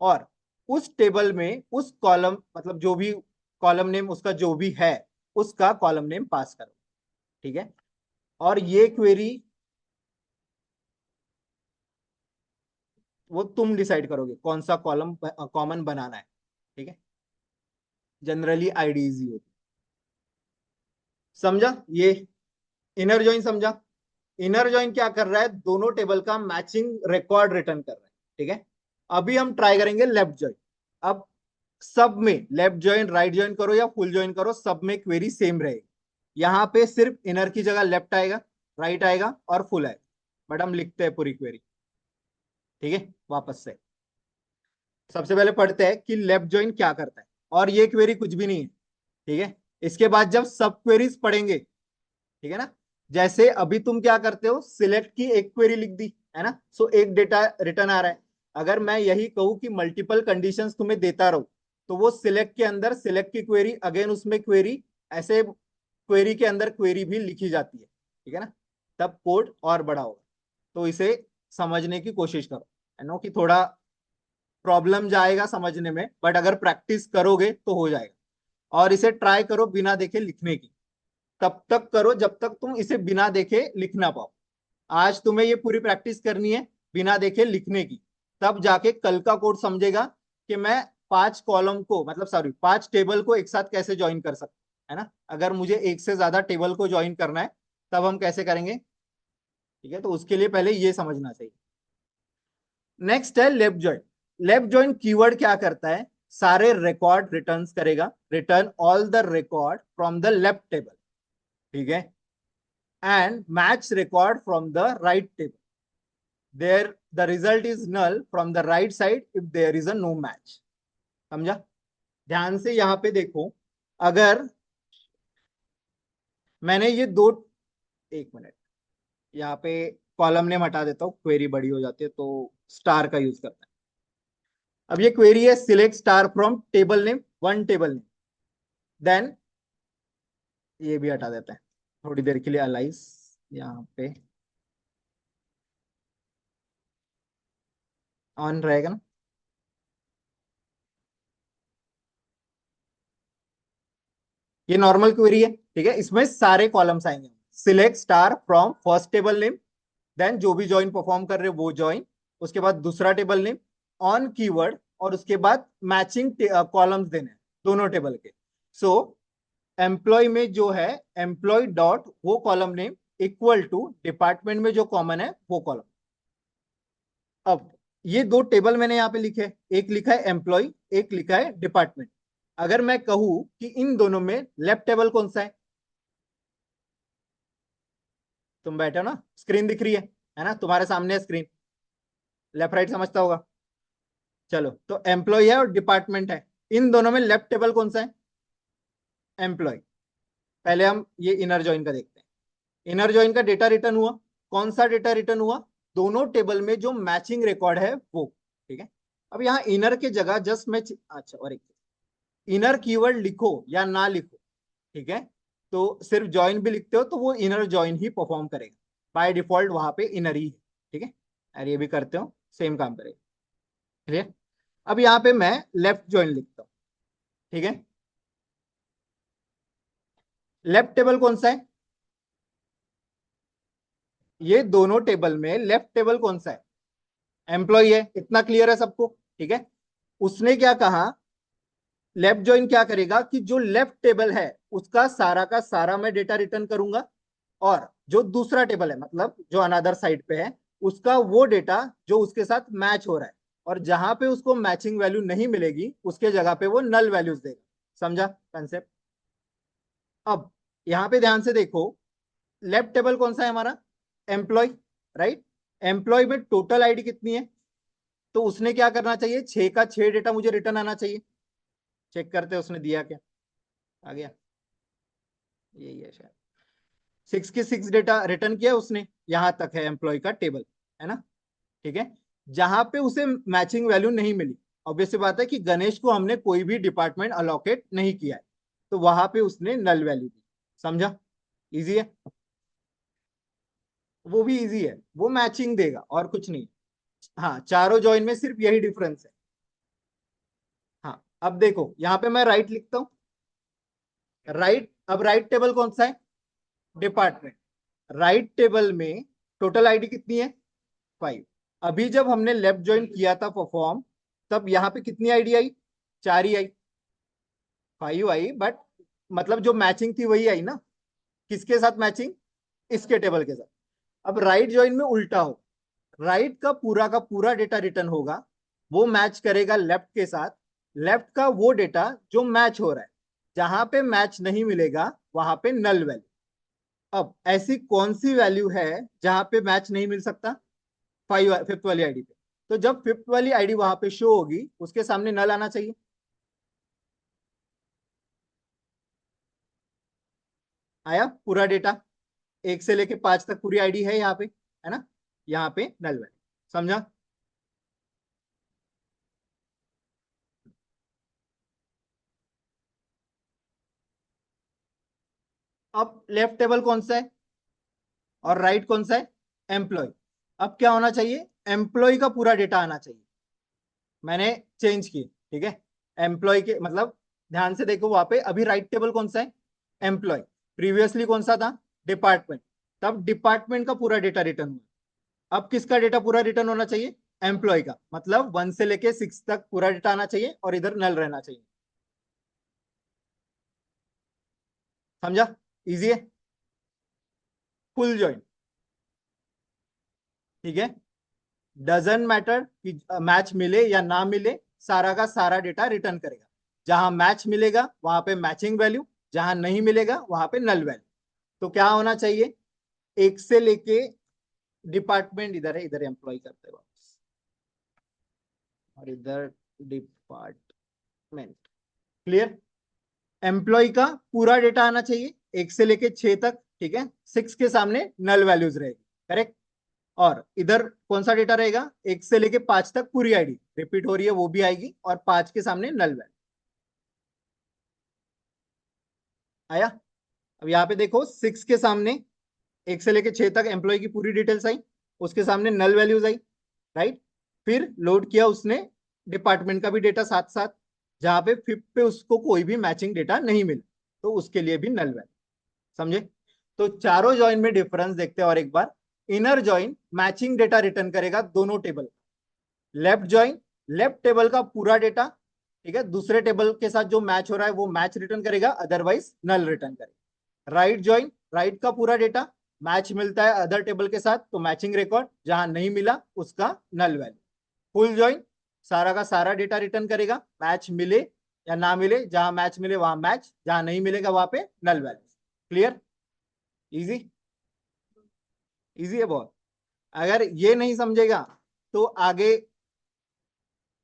और उस टेबल में उस कॉलम, मतलब जो भी कॉलम नेम उसका जो भी है, उसका कॉलम नेम पास करो। ठीक है, और ये क्वेरी वो तुम डिसाइड करोगे कौन सा कॉलम कॉमन बनाना है। ठीक है, जनरली आईडी इजी होती है। समझा ये इनर जॉइन समझा। इनर जॉइन क्या कर रहा है, दोनों टेबल का मैचिंग रिकॉर्ड रिटर्न कर रहा है। ठीक है, अभी हम ट्राई करेंगे लेफ्ट जॉइन। अब सब में लेफ्ट जॉइन राइट जॉइन करो या फुल जॉइन करो, सब में क्वेरी सेम रहेगी। यहाँ पे सिर्फ इनर की जगह लेफ्ट आएगा, राइट आएगा और फुल आएगा। बट हम लिखते हैं पूरी क्वेरी। ठीक है, वापस से सबसे पहले पढ़ते हैं कि लेफ्ट जॉइन क्या करता है, और ये क्वेरी कुछ भी नहीं है। ठीक है, इसके बाद जब सब क्वेरीज पढ़ेंगे, ठीक है ना, जैसे अभी तुम क्या करते हो, सिलेक्ट की एक क्वेरी लिख दी है ना, सो एक डेटा रिटर्न आ रहा है। अगर मैं यही कहूं कि मल्टीपल कंडीशंस तुम्हें देता रहूं, तो वो सिलेक्ट के अंदर सिलेक्ट की क्वेरी, अगेन उसमें क्वेरी, ऐसे क्वेरी के अंदर क्वेरी भी लिखी जाती है। ठीक है ना, तब कोड और बड़ा होगा। तो इसे समझने की कोशिश करो। है नो कि थोड़ा प्रॉब्लम जाएगा समझने में, बट अगर प्रैक्टिस करोगे तो हो जाएगा। और इसे ट्राई करो बिना देखे लिखने की, तब तक करो जब तक तुम इसे बिना देखे लिख ना पाओ। आज तुम्हें ये पूरी प्रैक्टिस करनी है बिना देखे लिखने की, तब जाके कल का कोड समझेगा कि मैं 5 कॉलम को, मतलब सॉरी 5 टेबल को एक साथ कैसे ज्वाइन कर सकता है ना। अगर मुझे एक से ज्यादा टेबल को ज्वाइन करना है, तब हम कैसे करेंगे। ठीक है, तो उसके लिए पहले ये समझना चाहिए। नेक्स्ट है left join. Left join keyword क्या करता है, सारे रिकॉर्ड रिटर्न्स करेगा, return all the record from the left table. ठीक है, and match record from the right table. There, the result is null from the right side if there is a no match. समझा। ध्यान से यहां पे देखो, अगर मैंने ये दो, एक मिनट, यहाँ पे कॉलम नेम हटा देता हूँ, क्वेरी बड़ी हो जाती है तो स्टार का यूज करता है। अब ये क्वेरी है select star from table name, one table name, then ये भी हटा देते हैं थोड़ी देर के लिए, अलाइज यहाँ पे ऑन रहेगा ना। ये नॉर्मल क्वेरी है। ठीक है, इसमें सारे कॉलम्स आएंगे, select star from first table name, then जो भी ज्वाइन परफॉर्म कर रहे वो ज्वाइन, उसके बाद दूसरा टेबल नेम, ऑन कीवर्ड, और उसके बाद मैचिंग कॉलम्स देने हैं दोनों टेबल के। सो एम्प्लॉय में जो है एम्प्लॉय डॉट वो column name equal to department में जो कॉमन है वो कॉलम। अब ये दो टेबल मैंने यहाँ पे लिखे, एक लिखा है एम्प्लॉय, एक लिखा है डिपार्टमेंट। अगर मैं कहूं कि इन दोनों में लेफ्ट टेबल कौन सा है, तुम बैठे हो ना, स्क्रीन दिख रही है ना, तुम्हारे सामने स्क्रीन, लेफ्ट राइट समझता होगा। चलो, तो एम्प्लॉय है और डिपार्टमेंट है, इन दोनों में लेफ्ट टेबल कौन सा है, एम्प्लॉय। पहले हम ये इनर जॉइन का देखते हैं। इनर जॉइन का डेटा रिटर्न हुआ, कौन सा डेटा रिटर्न हुआ, दोनों टेबल में जो मैचिंग रिकॉर्ड है वो। ठीक है, अब यहाँ इनर के जगह जस्ट मैच, अच्छा और एक इनर कीवर्ड लिखो या ना लिखो, ठीक है, तो सिर्फ ज्वाइन भी लिखते हो तो वो इनर ज्वाइन ही परफॉर्म करेगा, बाय डिफॉल्ट वहां पे इनर ही है। ठीक है, और ये भी करते हो सेम काम करेगा। क्लियर। अब यहाँ पे मैं लेफ्ट ज्वाइन लिखता हूँ। ठीक है, लेफ्ट टेबल कौन सा है, ये दोनों टेबल में लेफ्ट टेबल कौन सा है, एम्प्लॉय है, इतना क्लियर है सबको। ठीक है, उसने क्या कहा, लेफ्ट ज्वाइन क्या करेगा कि जो लेफ्ट टेबल है उसका सारा का सारा मैं डेटा रिटर्न करूंगा, और जो दूसरा टेबल है मतलब जो अनदर साइड पे है उसका वो डेटा जो उसके साथ मैच हो रहा है, और जहां पे उसको मैचिंग वैल्यू नहीं मिलेगी उसके जगह पे वो नल वैल्यूज देगा। समझा कंसेप्ट। अब यहां पे ध्यान से देखो, लेफ्ट टेबल कौन सा है हमारा, एम्प्लॉय, राइट। एम्प्लॉय में टोटल आईडी कितनी है, तो उसने क्या करना चाहिए, 6 का 6 डेटा मुझे रिटर्न आना चाहिए। चेक करते हैं उसने दिया क्या, आ गया, यही है शायद, 6 की 6 डेटा रिटर्न किया उसने, यहां तक है एम्प्लॉय का टेबल, है ना। ठीक है, जहां पे उसे मैचिंग वैल्यू नहीं मिली, ऑब्वियस सी बात है कि गणेश को हमने कोई भी डिपार्टमेंट अलोकेट नहीं किया है, तो वहां पे उसने नल वैल्यू दी। समझा, इजी है, वो भी इजी है, वो मैचिंग देगा और कुछ नहीं। हाँ, चारों जॉइन में सिर्फ यही डिफरेंस है। हाँ, अब देखो यहाँ पे मैं राइट लिखता हूँ, राइट, अब राइट टेबल कौन सा है, डिपार्टमेंट। राइट टेबल में टोटल आईडी कितनी है, 5। अभी जब हमने लेफ्ट ज्वाइन किया था परफॉर्म, तब यहाँ पे कितनी ID I, 4 he I, 5 I, but मतलब जो मैचिंग थी वही आई ना। किसके साथ मैचिंग? इसके टेबल के साथ। अब राइट जॉइन में उल्टा हो, राइट का पूरा डेटा रिटर्न होगा, वो मैच करेगा लेफ्ट के साथ, लेफ्ट का वो डेटा जो मैच हो रहा है, जहां पे मैच नहीं मिलेगा वहां पे नल वैल्यू। अब ऐसी कौन सी वैल्यू है जहां पे मैच नहीं मिल सकता? फिफ्थ वाली आईडी पे। तो जब फिफ्थ वाली आईडी वहां पे शो होगी, उसके सामने नल आना चाहिए। आया पूरा डेटा, एक से लेके पांच तक पूरी आईडी है यहाँ पे, है ना? यहाँ पे नल वैल्यू। समझा? अब लेफ्ट टेबल कौन सा है और राइट कौन सा है? एम्प्लॉय। अब क्या होना चाहिए? एम्प्लॉय का पूरा डेटा आना चाहिए। मैंने चेंज किए, ठीक है? एम्प्लॉय के मतलब, ध्यान से देखो वहां पे अभी राइट टेबल कौन सा है? एम्प्लॉय। प्रीवियसली कौन सा था? डिपार्टमेंट। तब डिपार्टमेंट का पूरा डेटा रिटर्न हुआ। अब किसका डेटा पूरा रिटर्न होना चाहिए? एम्प्लॉय का। मतलब 1 से लेके 6 तक पूरा डेटा आना चाहिए और इधर नल रहना चाहिए। समझा? इजी है। फुल जॉइन, ठीक है? डजंट मैटर कि मैच मिले या ना मिले, सारा का सारा डेटा रिटर्न करेगा। जहां मैच मिलेगा वहां पे मैचिंग वैल्यू, जहां नहीं मिलेगा वहां पे नल वैल्यू। तो क्या होना चाहिए? एक से लेके, डिपार्टमेंट इधर है, इधर एम्प्लॉय करते हैं वापस, और इधर डिपार्टमेंट। क्लियर? एम्प्लॉय का पूरा डेटा आना चाहिए, एक से लेके 6 तक, ठीक है? 6 के सामने नल वैल्यूज रहेगी, करेक्ट? और इधर कौन सा डेटा रहेगा? एक से लेके 5 तक पूरी आईडी रिपीट हो रही है वो भी आएगी, और 5 के सामने नल वैल्यू। आया? अब यहाँ पे देखो, 6 के सामने एक से लेके 6 तक एम्प्लॉय की पूरी डिटेल्स आई, उसके सामने नल वैल्यूज आई, राइट? फिर लोड किया उसने डिपार्टमेंट का भी डेटा साथ साथ, जहां पे फिफ्थ पे उसको कोई भी मैचिंग डेटा नहीं मिला, तो उसके लिए भी नल वैल्यू। समझे? तो चारों जॉइन में डिफरेंस देखते हैं और एक बार। Inner join matching data return करेगा दोनों table. Left join left table का पूरा डेटा, ठीक है, दूसरे टेबल के साथ जो मैच हो रहा है वो मैच रिटर्न करेगा, अदरवाइज नल रिटर्न करेगा। राइट जॉइन राइट का पूरा डेटा, मैच मिलता है अदर टेबल के साथ तो मैचिंग रिकॉर्ड, जहां नहीं मिला उसका नल वैल्यू। फुल जॉइन सारा का सारा डेटा रिटर्न करेगा, मैच मिले या ना मिले, जहां मैच मिले वहां मैच, जहां नहीं मिलेगा वहां पे null value. Clear? Easy? Easy है बहुत। अगर ये नहीं समझेगा तो आगे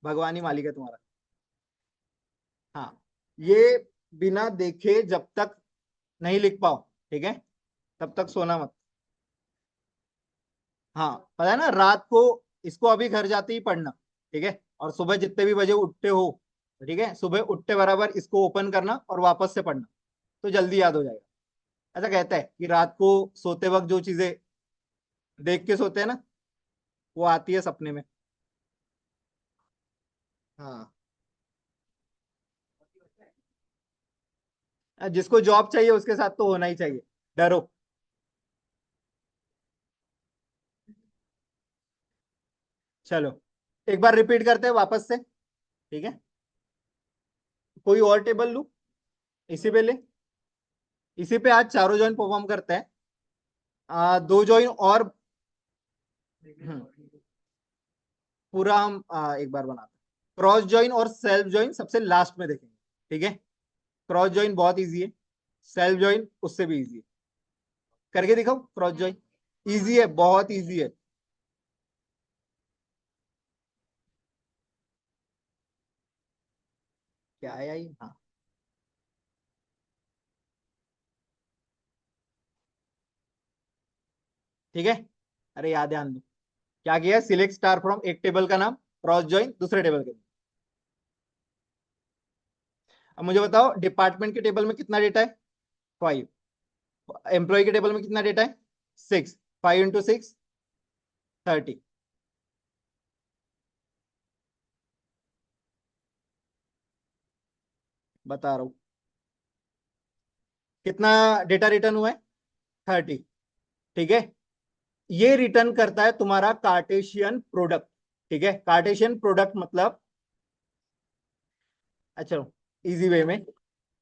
भगवानी मालिक है तुम्हारा। हाँ, ये बिना देखे जब तक नहीं लिख पाओ, ठीक है, तब तक सोना मत। हाँ, पता है ना, रात को इसको अभी घर जाते ही पढ़ना, ठीक है? और सुबह जितने भी बजे उठते हो, ठीक है, सुबह उठते बराबर इसको ओपन करना और वापस से पढ़ना, तो जल्दी याद हो जाएगा। ऐसा कहता है कि रात को सोते वक्त जो चीजें देख के सोते हैं ना, वो आती है सपने में। हाँ, जिसको जॉब चाहिए उसके साथ तो होना ही चाहिए। डरो। चलो, एक बार रिपीट करते हैं वापस से, ठीक है? कोई और टेबल लू, इसी पे ले। इसी पे आज चारों जॉइन परफॉर्म करते हैं। दो जॉइन और। हम्म, पूरा हम एक बार बनाते हैं। क्रॉस जॉइन और सेल्फ जॉइन सबसे लास्ट में देखेंगे, ठीक है? क्रॉस जॉइन बहुत इजी है, सेल्फ जॉइन उससे भी इजी है। करके दिखाओ क्रॉस जॉइन। इजी है, बहुत इजी है। क्या है ये? हाँ, ठीक है। अरे याद, ध्यान दो। क्या किया? सिलेक्ट स्टार फ्रॉम एक टेबल का नाम, क्रॉस जॉइन दूसरे टेबल के। अब मुझे बताओ, डिपार्टमेंट के टेबल में कितना डेटा है? 5। एम्प्लॉय के टेबल में कितना डेटा है? 6। 5 × 6 30। बता रहा हूँ कितना डेटा रिटर्न हुआ है। 30, ठीक है? ये रिटर्न करता है तुम्हारा कार्टेशियन प्रोडक्ट, ठीक है? कार्टेशियन प्रोडक्ट मतलब, अच्छा, इजी वे में,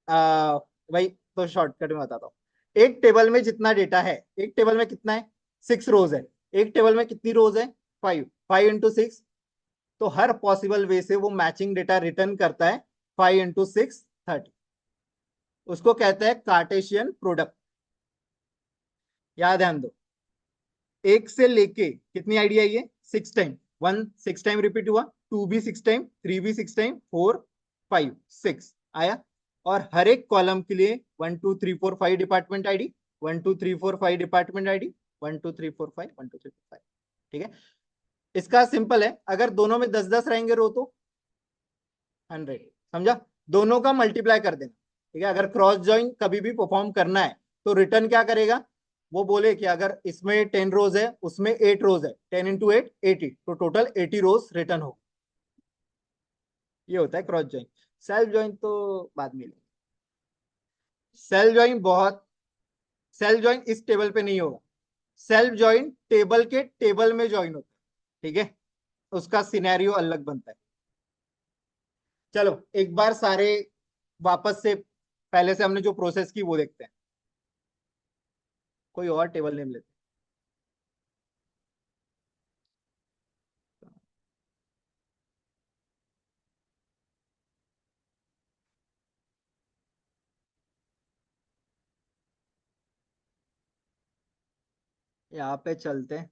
भाई तो शॉर्टकट में बताता हूँ। एक टेबल में जितना डेटा है, एक टेबल में कितना है, 6 रोज है, एक टेबल में कितनी रोज है, 5, 5 × 6, तो हर पॉसिबल वे से वो मैचिंग डेटा रिटर्न करता है, 5 × 6 30, उसको कहते हैं कार्टेशियन प्रोडक्ट। याद ध्यान दो, एक से लेके कितनी आईडी आई है, 6 टाइम, 1 6 टाइम रिपीट हुआ, 2 भी 6 टाइम, 3 भी 6 टाइम, 4 5 6 आया, और हर एक कॉलम के लिए 1 2 3 4 5 डिपार्टमेंट आईडी, 1 2 3 4 5 डिपार्टमेंट आईडी, 1 2 3 4 5 1 2 3 4 5। ठीक है, इसका सिंपल है, अगर दोनों में 10 10 रहेंगे रो तो 100, समझा, दोनों का मल्टीप्लाई कर देना। ठीक है, अगर क्रॉस ज्वाइन कभी भी परफॉर्म करना है तो रिटर्न क्या करेगा, वो बोले कि अगर इसमें 10 रोज है, उसमें 8 रोज है, 10 × 8 80, तो टोटल 80 रोज रिटर्न हो। ये होता है क्रॉस ज्वाइन। सेल्फ ज्वाइन तो बाद में लेंगे। सेल्फ ज्वाइन बहुत, सेल्फ ज्वाइन इस टेबल पे नहीं होगा, सेल्फ ज्वाइन टेबल के टेबल में ज्वाइन होता है। ठीक है, उसका सिनेरियो अलग बनता है। चलो एक बार सारे वापस से पहले से हमने जो प्रोसेस की वो देखते हैं। कोई और टेबल नेम लेते हैं। यहाँ पे चलते हैं।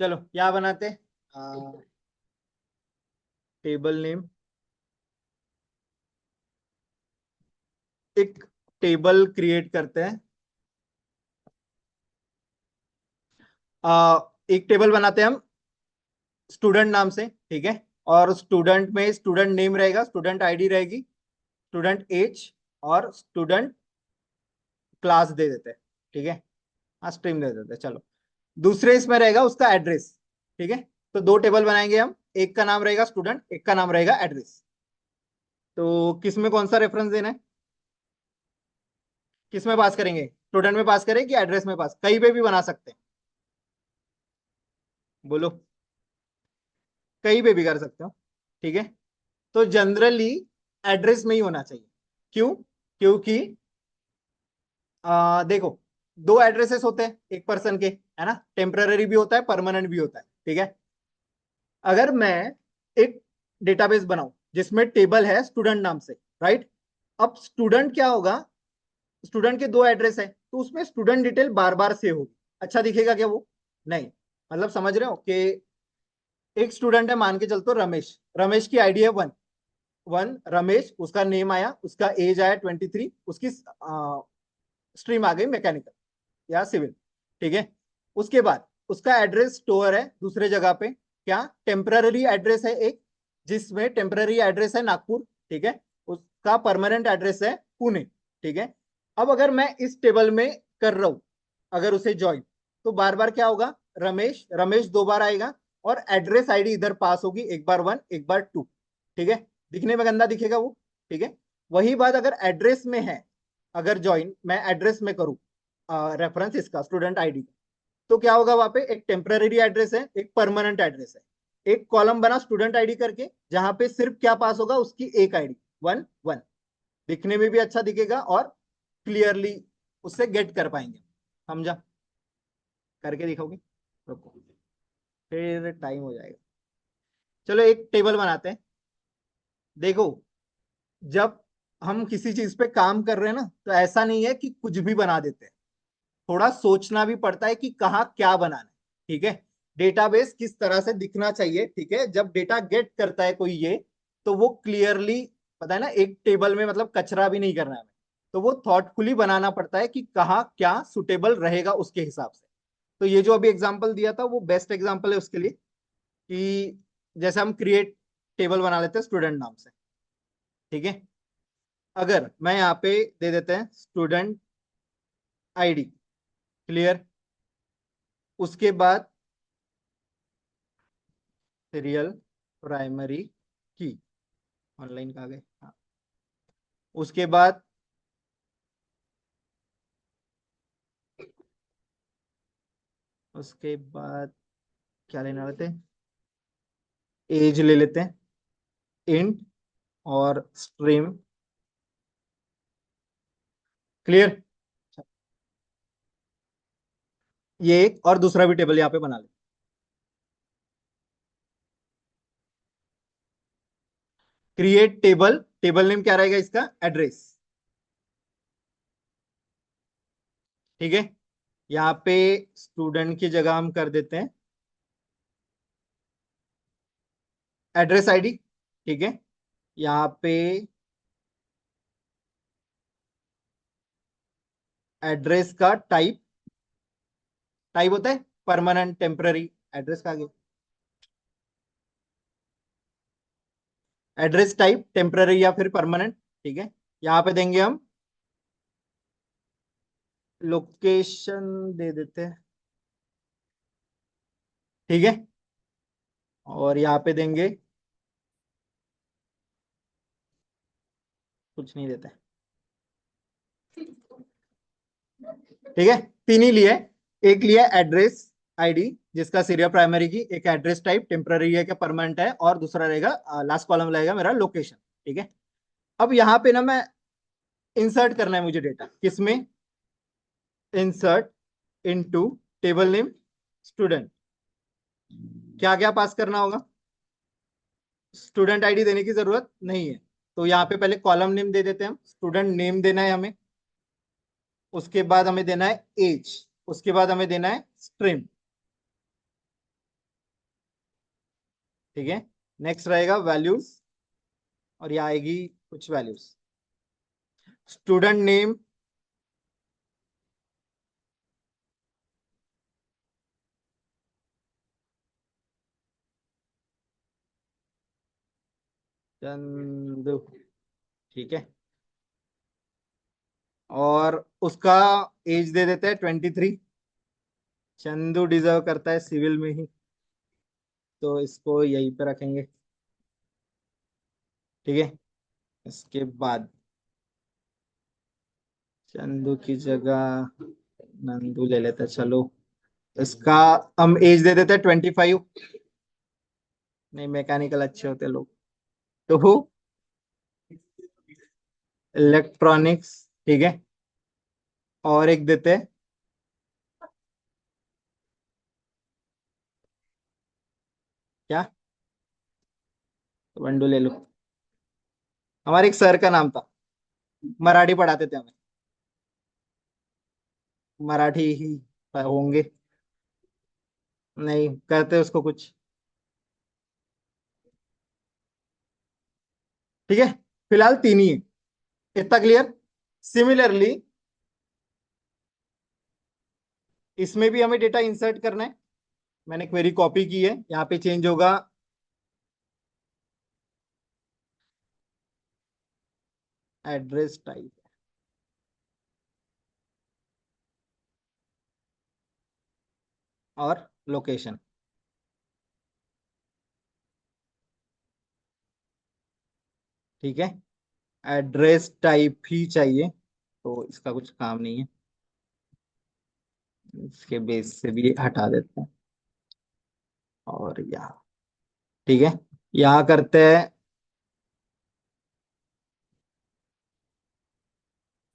चलो क्या बनाते हैं, टेबल नेम, एक टेबल क्रिएट करते हैं। एक टेबल बनाते हैं हम स्टूडेंट नाम से। ठीक है, और स्टूडेंट में स्टूडेंट नेम रहेगा, स्टूडेंट आईडी रहेगी, स्टूडेंट एज, और स्टूडेंट क्लास दे देते हैं। ठीक है, हाँ स्ट्रीम दे देते हैं। चलो दूसरे इसमें रहेगा उसका एड्रेस। ठीक है, तो दो टेबल बनाएंगे हम, एक का नाम रहेगा स्टूडेंट, एक का नाम रहेगा एड्रेस। तो किस में कौन सा रेफरेंस देना है, किस में पास करेंगे, स्टूडेंट में पास करें कि एड्रेस में पास, कहीं पे भी बना सकते हैं, बोलो, कहीं पे भी कर सकते हो। ठीक है, तो जनरली एड्रेस में ही होना चाहिए। क्यों, क्योंकि देखो दो एड्रेसेस होते हैं एक पर्सन के, है ना, टेम्पररी भी होता है, परमानेंट भी होता है। ठीक है, अगर मैं एक डेटाबेस बनाऊं जिसमें टेबल है स्टूडेंट नाम से, राइट, अब स्टूडेंट क्या होगा, स्टूडेंट के दो एड्रेस है, तो उसमें स्टूडेंट डिटेल बार बार सेव होगी, अच्छा दिखेगा क्या वो, नहीं, मतलब समझ रहे हो कि एक स्टूडेंट है, मान के चलते हो रमेश, रमेश की आईडी है 1 1 रमेश, उसका नेम आया, उसका एज आया 23, उसकी स्ट्रीम आ गई मैकेनिकल या सिविल। ठीक है, उसके बाद उसका एड्रेस स्टोर है दूसरे जगह पे, क्या टेम्पररी एड्रेस है एक, जिसमें टेम्पररी एड्रेस है नागपुर। ठीक है, उसका परमानेंट एड्रेस है पुणे। ठीक है, अब अगर मैं इस टेबल में कर रहा हूं, अगर उसे ज्वाइन, तो बार बार क्या होगा, रमेश रमेश दो बार आएगा, और एड्रेस आईडी इधर पास होगी, एक बार 1 एक बार 2। ठीक है, दिखने में गंदा दिखेगा वो। ठीक है, वही बात अगर एड्रेस में है, अगर ज्वाइन मैं एड्रेस में करूं, रेफरेंस इसका स्टूडेंट आईडी, तो क्या होगा, वहां पे एक टेम्पररी एड्रेस है, एक परमानेंट एड्रेस है, एक कॉलम बना स्टूडेंट आईडी करके, जहां पे सिर्फ क्या पास होगा, उसकी एक आईडी 1 1, दिखने में भी अच्छा दिखेगा और क्लियरली उससे गेट कर पाएंगे। समझा, करके दिखाओगे, रुको फिर टाइम हो जाएगा। चलो एक टेबल बनाते हैं। देखो, जब हम किसी चीज पे काम कर रहे हैं ना, तो ऐसा नहीं है कि कुछ भी बना देते हैं, थोड़ा सोचना भी पड़ता है कि कहाँ क्या बनाना है। ठीक है, डेटाबेस किस तरह से दिखना चाहिए। ठीक है, जब डेटा गेट करता है कोई ये, तो वो क्लियरली पता है ना, एक टेबल में मतलब कचरा भी नहीं करना है, तो वो थॉटफुली बनाना पड़ता है कि कहाँ क्या सुटेबल रहेगा उसके हिसाब से। तो ये जो अभी एग्जांपल दिया था वो बेस्ट एग्जांपल है उसके लिए, कि जैसे हम क्रिएट टेबल बना लेते हैं स्टूडेंट नाम से। ठीक है, अगर मैं यहाँ पे दे देते हैं स्टूडेंट आईडी, क्लियर, उसके बाद सीरियल प्राइमरी की, ऑनलाइन कहाँ गए, हाँ, उसके बाद । उसके बाद क्या लेना रहते हैं, एज ले लेते हैं, इंट और स्ट्रीम। क्लियर। ये एक और दूसरा भी टेबल यहाँ पे बना ले। क्रिएट टेबल, टेबल नेम क्या रहेगा इसका, एड्रेस। ठीक है, यहाँ पे स्टूडेंट की जगह हम कर देते हैं एड्रेस आईडी। ठीक है, यहाँ पे एड्रेस का टाइप, टाइप होता है परमानेंट टेम्पररी, एड्रेस का आगे एड्रेस टाइप टेम्पररी या फिर परमानेंट। ठीक है, यहाँ पे देंगे हम लोकेशन, दे देते हैं। ठीक है, और यहाँ पे देंगे, कुछ नहीं देते। ठीक है, तीन ही लिए, एक लिया एड्रेस आईडी जिसका सीरियल प्राइमरी की, एक एड्रेस टाइप टेम्पररी है क्या परमानेंट है, और दूसरा रहेगा लास्ट कॉलम रहेगा मेरा लोकेशन। ठीक है, अब यहाँ पे ना मैं इंसर्ट करना है मुझे डेटा, किसमें, insert into table name student. क्या क्या पास करना होगा, स्टूडेंट आईडी देने की जरूरत नहीं है, तो यहाँ पे पहले कॉलम नेम दे देते हैं हम, स्टूडेंट नेम देना है हमें, उसके बाद हमें देना है एज, उसके बाद हमें देना है स्ट्रीम। ठीक है, नेक्स्ट रहेगा वैल्यूज, और ये आएगी कुछ वैल्यूज, स्टूडेंट नेम, चंदू। ठीक है, और उसका एज दे देते हैं 23। चंदू डिजर्व करता है सिविल में ही, तो इसको यहीं पे रखेंगे। ठीक है, इसके बाद चंदू की जगह नंदू ले लेते हैं, चलो इसका हम एज दे देते हैं 25। नहीं, मैकेनिकल अच्छे होते लोग, तो इलेक्ट्रॉनिक्स। ठीक है, और एक देते हैं, क्या, वंडू ले लो। हमारे एक सर का नाम था, मराठी पढ़ाते थे हमें, मराठी ही होंगे, नहीं करते उसको कुछ। ठीक है, फिलहाल तीन ही है, इतना क्लियर। सिमिलरली इसमें भी हमें डेटा इंसर्ट करना है, मैंने क्वेरी कॉपी की है, यहाँ पे चेंज होगा एड्रेस टाइप और लोकेशन। ठीक है, एड्रेस टाइप ही चाहिए, तो इसका कुछ काम नहीं है, इसके बेस से भी हटा देते हैं, और यहाँ। ठीक है, यहाँ करते हैं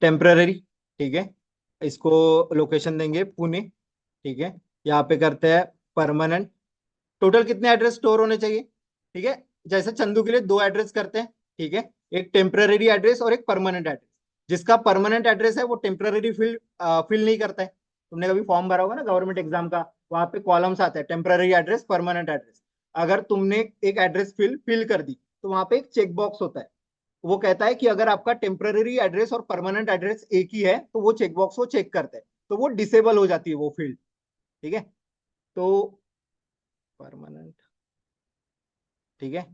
टेम्पररी। ठीक है, इसको लोकेशन देंगे पुणे। ठीक है, यहाँ पे करते हैं परमानेंट, टोटल कितने एड्रेस स्टोर होने चाहिए। ठीक है, जैसे चंदू के लिए दो एड्रेस करते हैं। ठीक है, एक टेम्पररी एड्रेस और एक परमानेंट एड्रेस, जिसका परमानेंट एड्रेस है वो टेम्पररी फिल नहीं करता है। तुमने कभी फॉर्म भरा होगा ना गवर्नमेंट एग्जाम का, वहां पे कॉलम्स आते हैं टेम्पररी एड्रेस, परमानेंट एड्रेस। अगर तुमने एक एड्रेस फिल कर दी, तो वहां पे एक चेक बॉक्स होता है, वो कहता है कि अगर आपका टेम्पररी एड्रेस और परमानेंट एड्रेस एक ही है, तो वो चेक बॉक्स को चेक करते हैं, तो वो डिसेबल हो जाती है वो फील्ड। ठीक है, तो परमानेंट। ठीक है,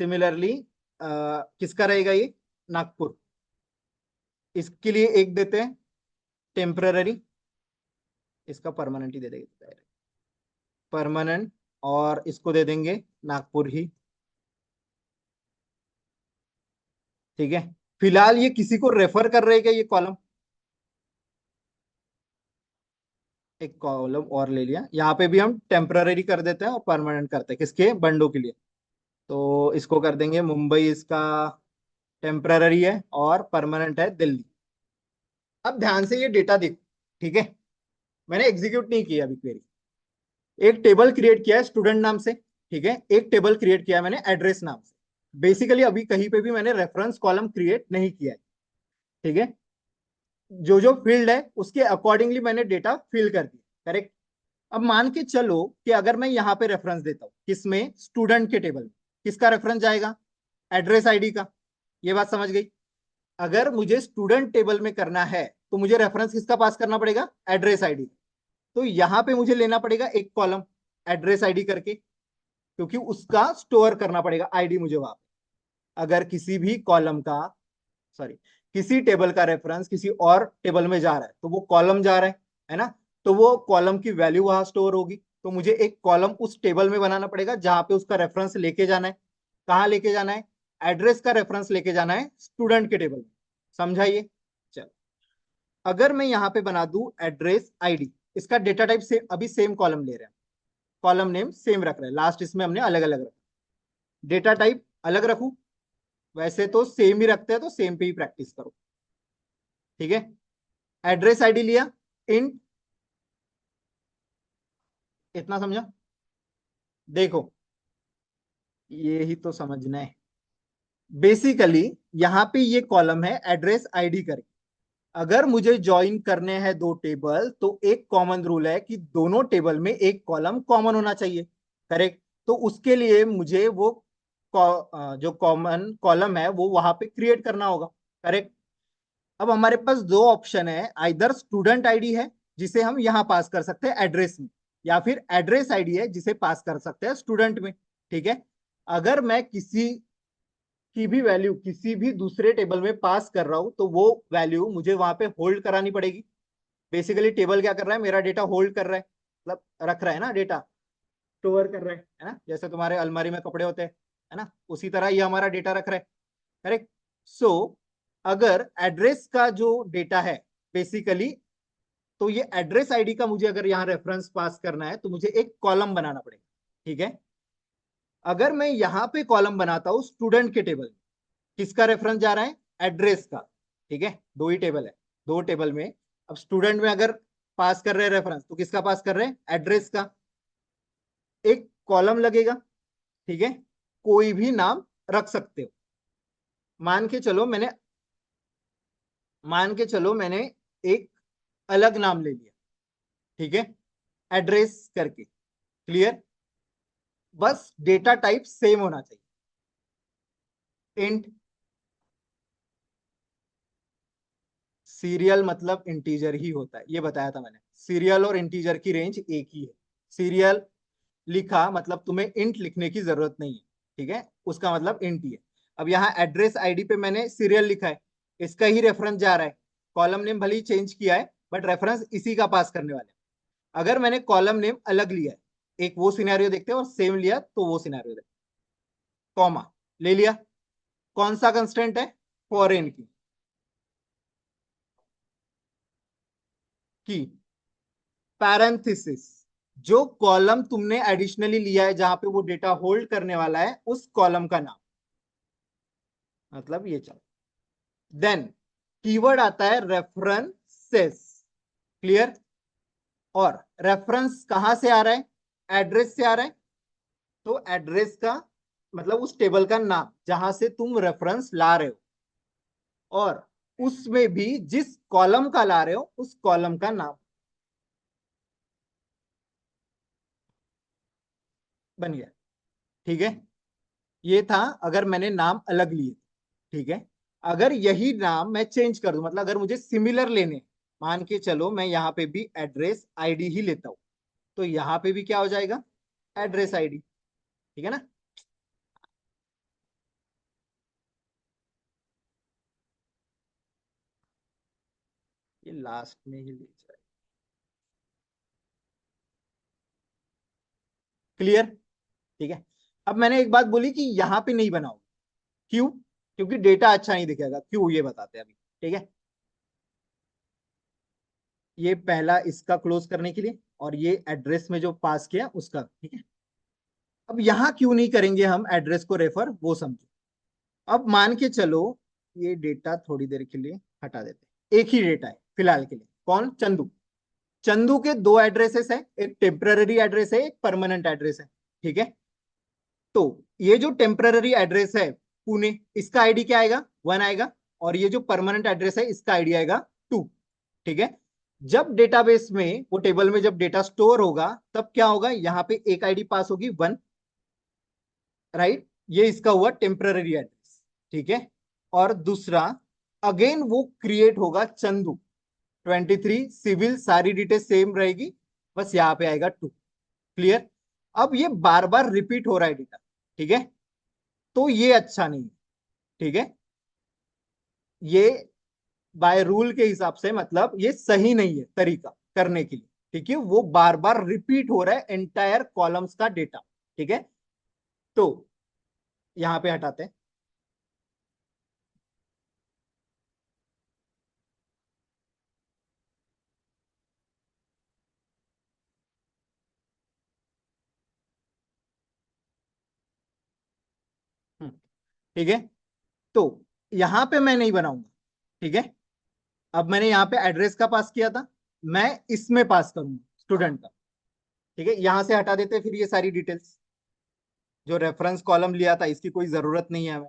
सिमिलरली किसका रहेगा ये, नागपुर, इसके लिए एक देते हैं टेम्पररी, इसका परमानेंट ही दे देंगे, परमानेंट, और इसको दे देंगे नागपुर ही। ठीक है, फिलहाल ये किसी को रेफर कर रहे हैं क्या ये कॉलम, एक कॉलम और ले लिया, यहाँ पे भी हम टेम्पररी कर देते हैं और परमानेंट करते हैं किसके, बंडों के लिए। तो इसको कर देंगे मुंबई, इसका टेम्पररी है और परमानेंट है दिल्ली। अब ध्यान से ये डेटा देखो, ठीक है। मैंने एग्जीक्यूट नहीं किया अभी क्वेरी। एक टेबल क्रिएट किया है स्टूडेंट नाम से, ठीक है। एक टेबल क्रिएट किया है मैंने एड्रेस नाम से। बेसिकली अभी कहीं पे भी मैंने रेफरेंस कॉलम क्रिएट नहीं किया है, ठीक है। जो जो फील्ड है उसके अकॉर्डिंगली मैंने डेटा फिल कर दिया, करेक्ट। अब मान के चलो कि अगर मैं यहाँ पे रेफरेंस देता हूँ किसमें, स्टूडेंट के टेबल में, किसका रेफरेंस जाएगा, एड्रेस आईडी का। ये बात समझ गई। अगर मुझे स्टूडेंट टेबल में करना है तो मुझे रेफरेंस किसका पास करना पड़ेगा, एड्रेस आईडी। तो यहाँ पे मुझे लेना पड़ेगा एक कॉलम एड्रेस आईडी करके, क्योंकि उसका स्टोर करना पड़ेगा आईडी मुझे वहां पे। अगर किसी भी कॉलम का, सॉरी, किसी टेबल का रेफरेंस किसी और टेबल में जा रहा है तो वो कॉलम जा रहा है ना। तो वो कॉलम की वैल्यू वहां स्टोर होगी। तो मुझे एक कॉलम उस टेबल में बनाना पड़ेगा जहां पे उसका रेफरेंस लेके जाना है। कहाँ लेके जाना है, एड्रेस का रेफरेंस लेके जाना है स्टूडेंट के टेबल में। समझाइए। चलो, अगर मैं यहाँ पे बना दूं एड्रेस आईडी, इसका डेटा टाइप से अभी सेम कॉलम ले रहे हैं, कॉलम नेम सेम रख रहे हैं, लास्ट इसमें हमने अलग अलग रखा। डेटा टाइप अलग रखूं, वैसे तो सेम ही रखते हैं, तो सेम पे ही प्रैक्टिस करो, ठीक है। एड्रेस आईडी लिया, इंट, इतना समझा। देखो, ये ही तो समझना है। बेसिकली यहाँ पे ये कॉलम है एड्रेस आईडी करके। अगर मुझे ज्वाइन करने हैं दो टेबल तो एक कॉमन रूल है कि दोनों टेबल में एक कॉलम कॉमन होना चाहिए, करेक्ट। तो उसके लिए मुझे वो जो कॉमन कॉलम है वो वहां पे क्रिएट करना होगा, करेक्ट। अब हमारे पास दो ऑप्शन है, आइदर स्टूडेंट आईडी है जिसे हम यहां पास कर सकते हैं एड्रेस में, या फिर एड्रेस आईडी है जिसे पास कर सकते हैं स्टूडेंट में, ठीक है। अगर मैं किसी की भी वैल्यू किसी भी दूसरे टेबल में पास कर रहा हूं तो वो वैल्यू मुझे वहां पे होल्ड करानी पड़ेगी। बेसिकली टेबल क्या कर रहा है, मेरा डेटा होल्ड कर रहा है, मतलब रख रहा है ना, डेटा स्टोर कर रहा है ना, जैसे तुम्हारे अलमारी में कपड़े होते हैं, है ना, उसी तरह ये हमारा डेटा रख रहा है, करेक्ट। सो अगर एड्रेस का जो डेटा है बेसिकली, तो ये एड्रेस आईडी का मुझे अगर यहाँ रेफरेंस पास करना है तो मुझे एक कॉलम बनाना पड़ेगा, ठीक है। अगर मैं यहाँ पे कॉलम बनाता हूँ स्टूडेंट के टेबल में, किसका रेफरेंस जा रहा है, एड्रेस का, ठीक है। दो ही टेबल है, दो टेबल में। अब स्टूडेंट में अगर पास कर रहे हैं रेफरेंस तो किसका पास कर रहे हैं, एड्रेस का। एक कॉलम लगेगा, ठीक है। कोई भी नाम रख सकते हो। मान के चलो मैंने मान के चलो मैंने एक अलग नाम ले लिया, ठीक है, एड्रेस करके, क्लियर। बस डेटा टाइप सेम होना चाहिए। इंट, सीरियल मतलब इंटीजर ही होता है, ये बताया था मैंने। सीरियल और इंटीजर की रेंज एक ही है। सीरियल लिखा मतलब तुम्हें इंट लिखने की जरूरत नहीं है, ठीक है, उसका मतलब इंट ही है। अब यहाँ एड्रेस आईडी पे मैंने सीरियल लिखा है, इसका ही रेफरेंस जा रहा है। कॉलम नेम भले ही चेंज किया है बट रेफरेंस इसी का पास करने वाले हैं। अगर मैंने कॉलम नेम अलग लिया है, एक वो सिनेरियो देखते हैं, और सेम लिया तो वो सिनेरियो देखते हैं। कॉमा ले लिया, कौन सा कंस्टेंट है, फॉरेन की पैरेंथेसिस। जो कॉलम तुमने एडिशनली लिया है जहां पे वो डेटा होल्ड करने वाला है उस कॉलम का नाम, मतलब ये चलो। देन कीवर्ड आता है रेफरेंसेस, क्लियर। और रेफरेंस कहां से आ रहा है, एड्रेस से आ रहा है। तो एड्रेस का मतलब उस टेबल का नाम जहां से तुम रेफरेंस ला रहे हो, और उसमें भी जिस कॉलम का ला रहे हो उस कॉलम का नाम बन गया, ठीक है। ये था अगर मैंने नाम अलग लिए, ठीक है। अगर यही नाम मैं चेंज कर दूं, मतलब अगर मुझे सिमिलर लेने, मान के चलो मैं यहाँ पे भी एड्रेस आईडी ही लेता हूं, तो यहाँ पे भी क्या हो जाएगा, एड्रेस आईडी, ठीक है ना। ये लास्ट में ही ले जाए, क्लियर, ठीक है। अब मैंने एक बात बोली कि यहाँ पे नहीं बनाओ, क्यों, क्योंकि डेटा अच्छा नहीं दिखेगा, क्यों ये बताते हैं अभी, ठीक है। ये पहला इसका क्लोज करने के लिए, और ये एड्रेस में जो पास किया उसका, ठीक है। अब यहां क्यों नहीं करेंगे हम एड्रेस को रेफर, वो समझो। अब मान के चलो ये डेटा थोड़ी देर के लिए हटा देते हैं। एक ही डेटा है फिलहाल के लिए, कौन, चंदू। चंदू के दो एड्रेसेस है, एक टेम्पररी एड्रेस है, एक परमानेंट एड्रेस है, ठीक है। तो ये जो टेम्पररी एड्रेस है पुणे, इसका आईडी क्या आएगा, 1 आएगा। और ये जो परमानेंट एड्रेस है इसका आईडी आएगा 2, ठीक है। जब डेटाबेस में, वो टेबल में जब डेटा स्टोर होगा, तब क्या होगा, यहाँ पे एक आईडी पास होगी 1, राइट। ये इसका हुआ टेम्पररी एड्रेस, ठीक है। और दूसरा, अगेन वो क्रिएट होगा चंदू 23 सिविल, सारी डिटेल सेम रहेगी, बस यहाँ पे आएगा 2, क्लियर। अब ये बार बार रिपीट हो रहा है डेटा, ठीक है, तो ये अच्छा नहीं है, ठीक है। ये बाय रूल के हिसाब से, मतलब ये सही नहीं है तरीका करने के लिए, ठीक है। वो बार बार रिपीट हो रहा है एंटायर कॉलम्स का डेटा, ठीक है। तो यहां पे हटाते हैं। ठीक है। तो यहां पे मैं नहीं बनाऊंगा, ठीक है। अब मैंने यहाँ पे एड्रेस का पास किया था, मैं इसमें पास करूंगा स्टूडेंट का, ठीक है। यहां से हटा देते हैं फिर ये सारी डिटेल्स, जो रेफरेंस कॉलम लिया था इसकी कोई जरूरत नहीं है हमें।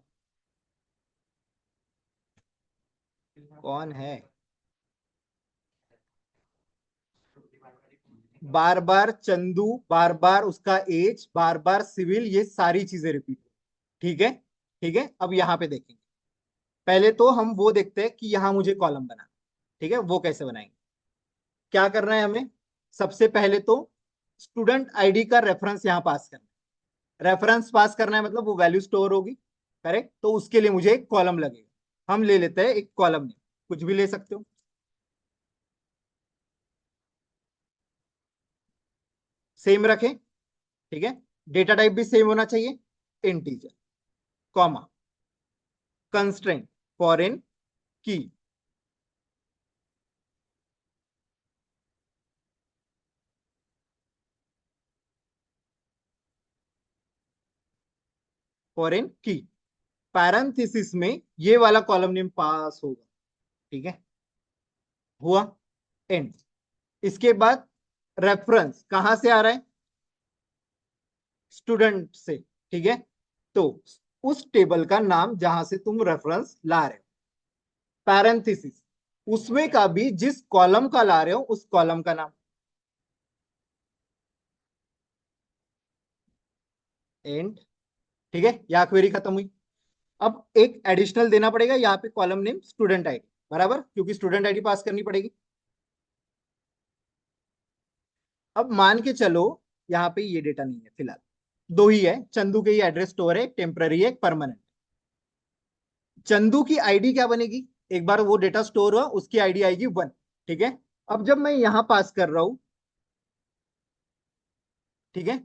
कौन है, बार बार चंदू, बार बार उसका एज, बार बार सिविल, ये सारी चीजें रिपीट, ठीक है। ठीक है, अब यहाँ पे देखेंगे। पहले तो हम वो देखते हैं कि यहाँ मुझे कॉलम बनाना, ठीक है, वो कैसे बनाएंगे। क्या करना है हमें, सबसे पहले तो स्टूडेंट आईडी का रेफरेंस यहाँ पास करना है। रेफरेंस पास करना है मतलब वो वैल्यू स्टोर होगी, करेक्ट। तो उसके लिए मुझे एक कॉलम लगेगा, हम ले लेते हैं एक कॉलम नेम, कुछ भी ले सकते हो, सेम रखें, ठीक है। डेटा टाइप भी सेम होना चाहिए, इंटीजर, कॉमा, कंस्ट्रेंट, फॉरेन की, फॉरेन की, पैरेंथेसिस में ये वाला कॉलम नेम पास होगा, ठीक है। हुआ, एंड। इसके बाद रेफरेंस कहां से आ रहा है, स्टूडेंट से, ठीक है। तो उस टेबल का नाम जहां से तुम रेफरेंस ला रहे हो, पैरेंथेसिस, उसमें का भी जिस कॉलम का ला रहे हो उस कॉलम का नाम, एंड, ठीक है। या क्वेरी खत्म हुई। अब एक एडिशनल देना पड़ेगा यहाँ पे, कॉलम नेम स्टूडेंट आईडी, बराबर, क्योंकि स्टूडेंट आईडी पास करनी पड़ेगी। अब मान के चलो यहाँ पे ये डेटा नहीं है फिलहाल, दो ही है, चंदू के ही एड्रेस स्टोर है, टेम्पररी है, परमानेंट। चंदू की आईडी क्या बनेगी, एक बार वो डेटा स्टोर हुआ उसकी आईडी आएगी 1, ठीक है। अब जब मैं यहां पास कर रहा हूं, ठीक है,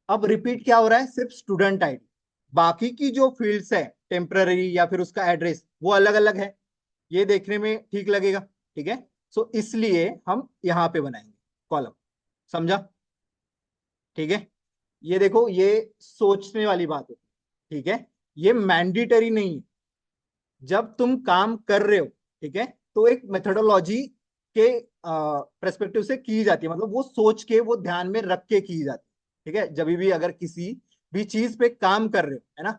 अब रिपीट क्या हो रहा है, सिर्फ स्टूडेंट आईडी, बाकी की जो फील्ड्स है टेम्पररी या फिर उसका एड्रेस वो अलग अलग है, ये देखने में ठीक लगेगा, ठीक है। सो इसलिए हम यहां पे बनाएंगे कॉलम, समझा, ठीक है। ये देखो, ये सोचने वाली बात है, ठीक है। ये मैंडेटरी नहीं है, जब तुम काम कर रहे हो, ठीक है, तो एक मेथोडोलॉजी के परस्पेक्टिव से की जाती है, मतलब वो सोच के, वो ध्यान में रख के की जाती है, ठीक है। जब भी अगर किसी भी चीज पे काम कर रहे हो, है ना,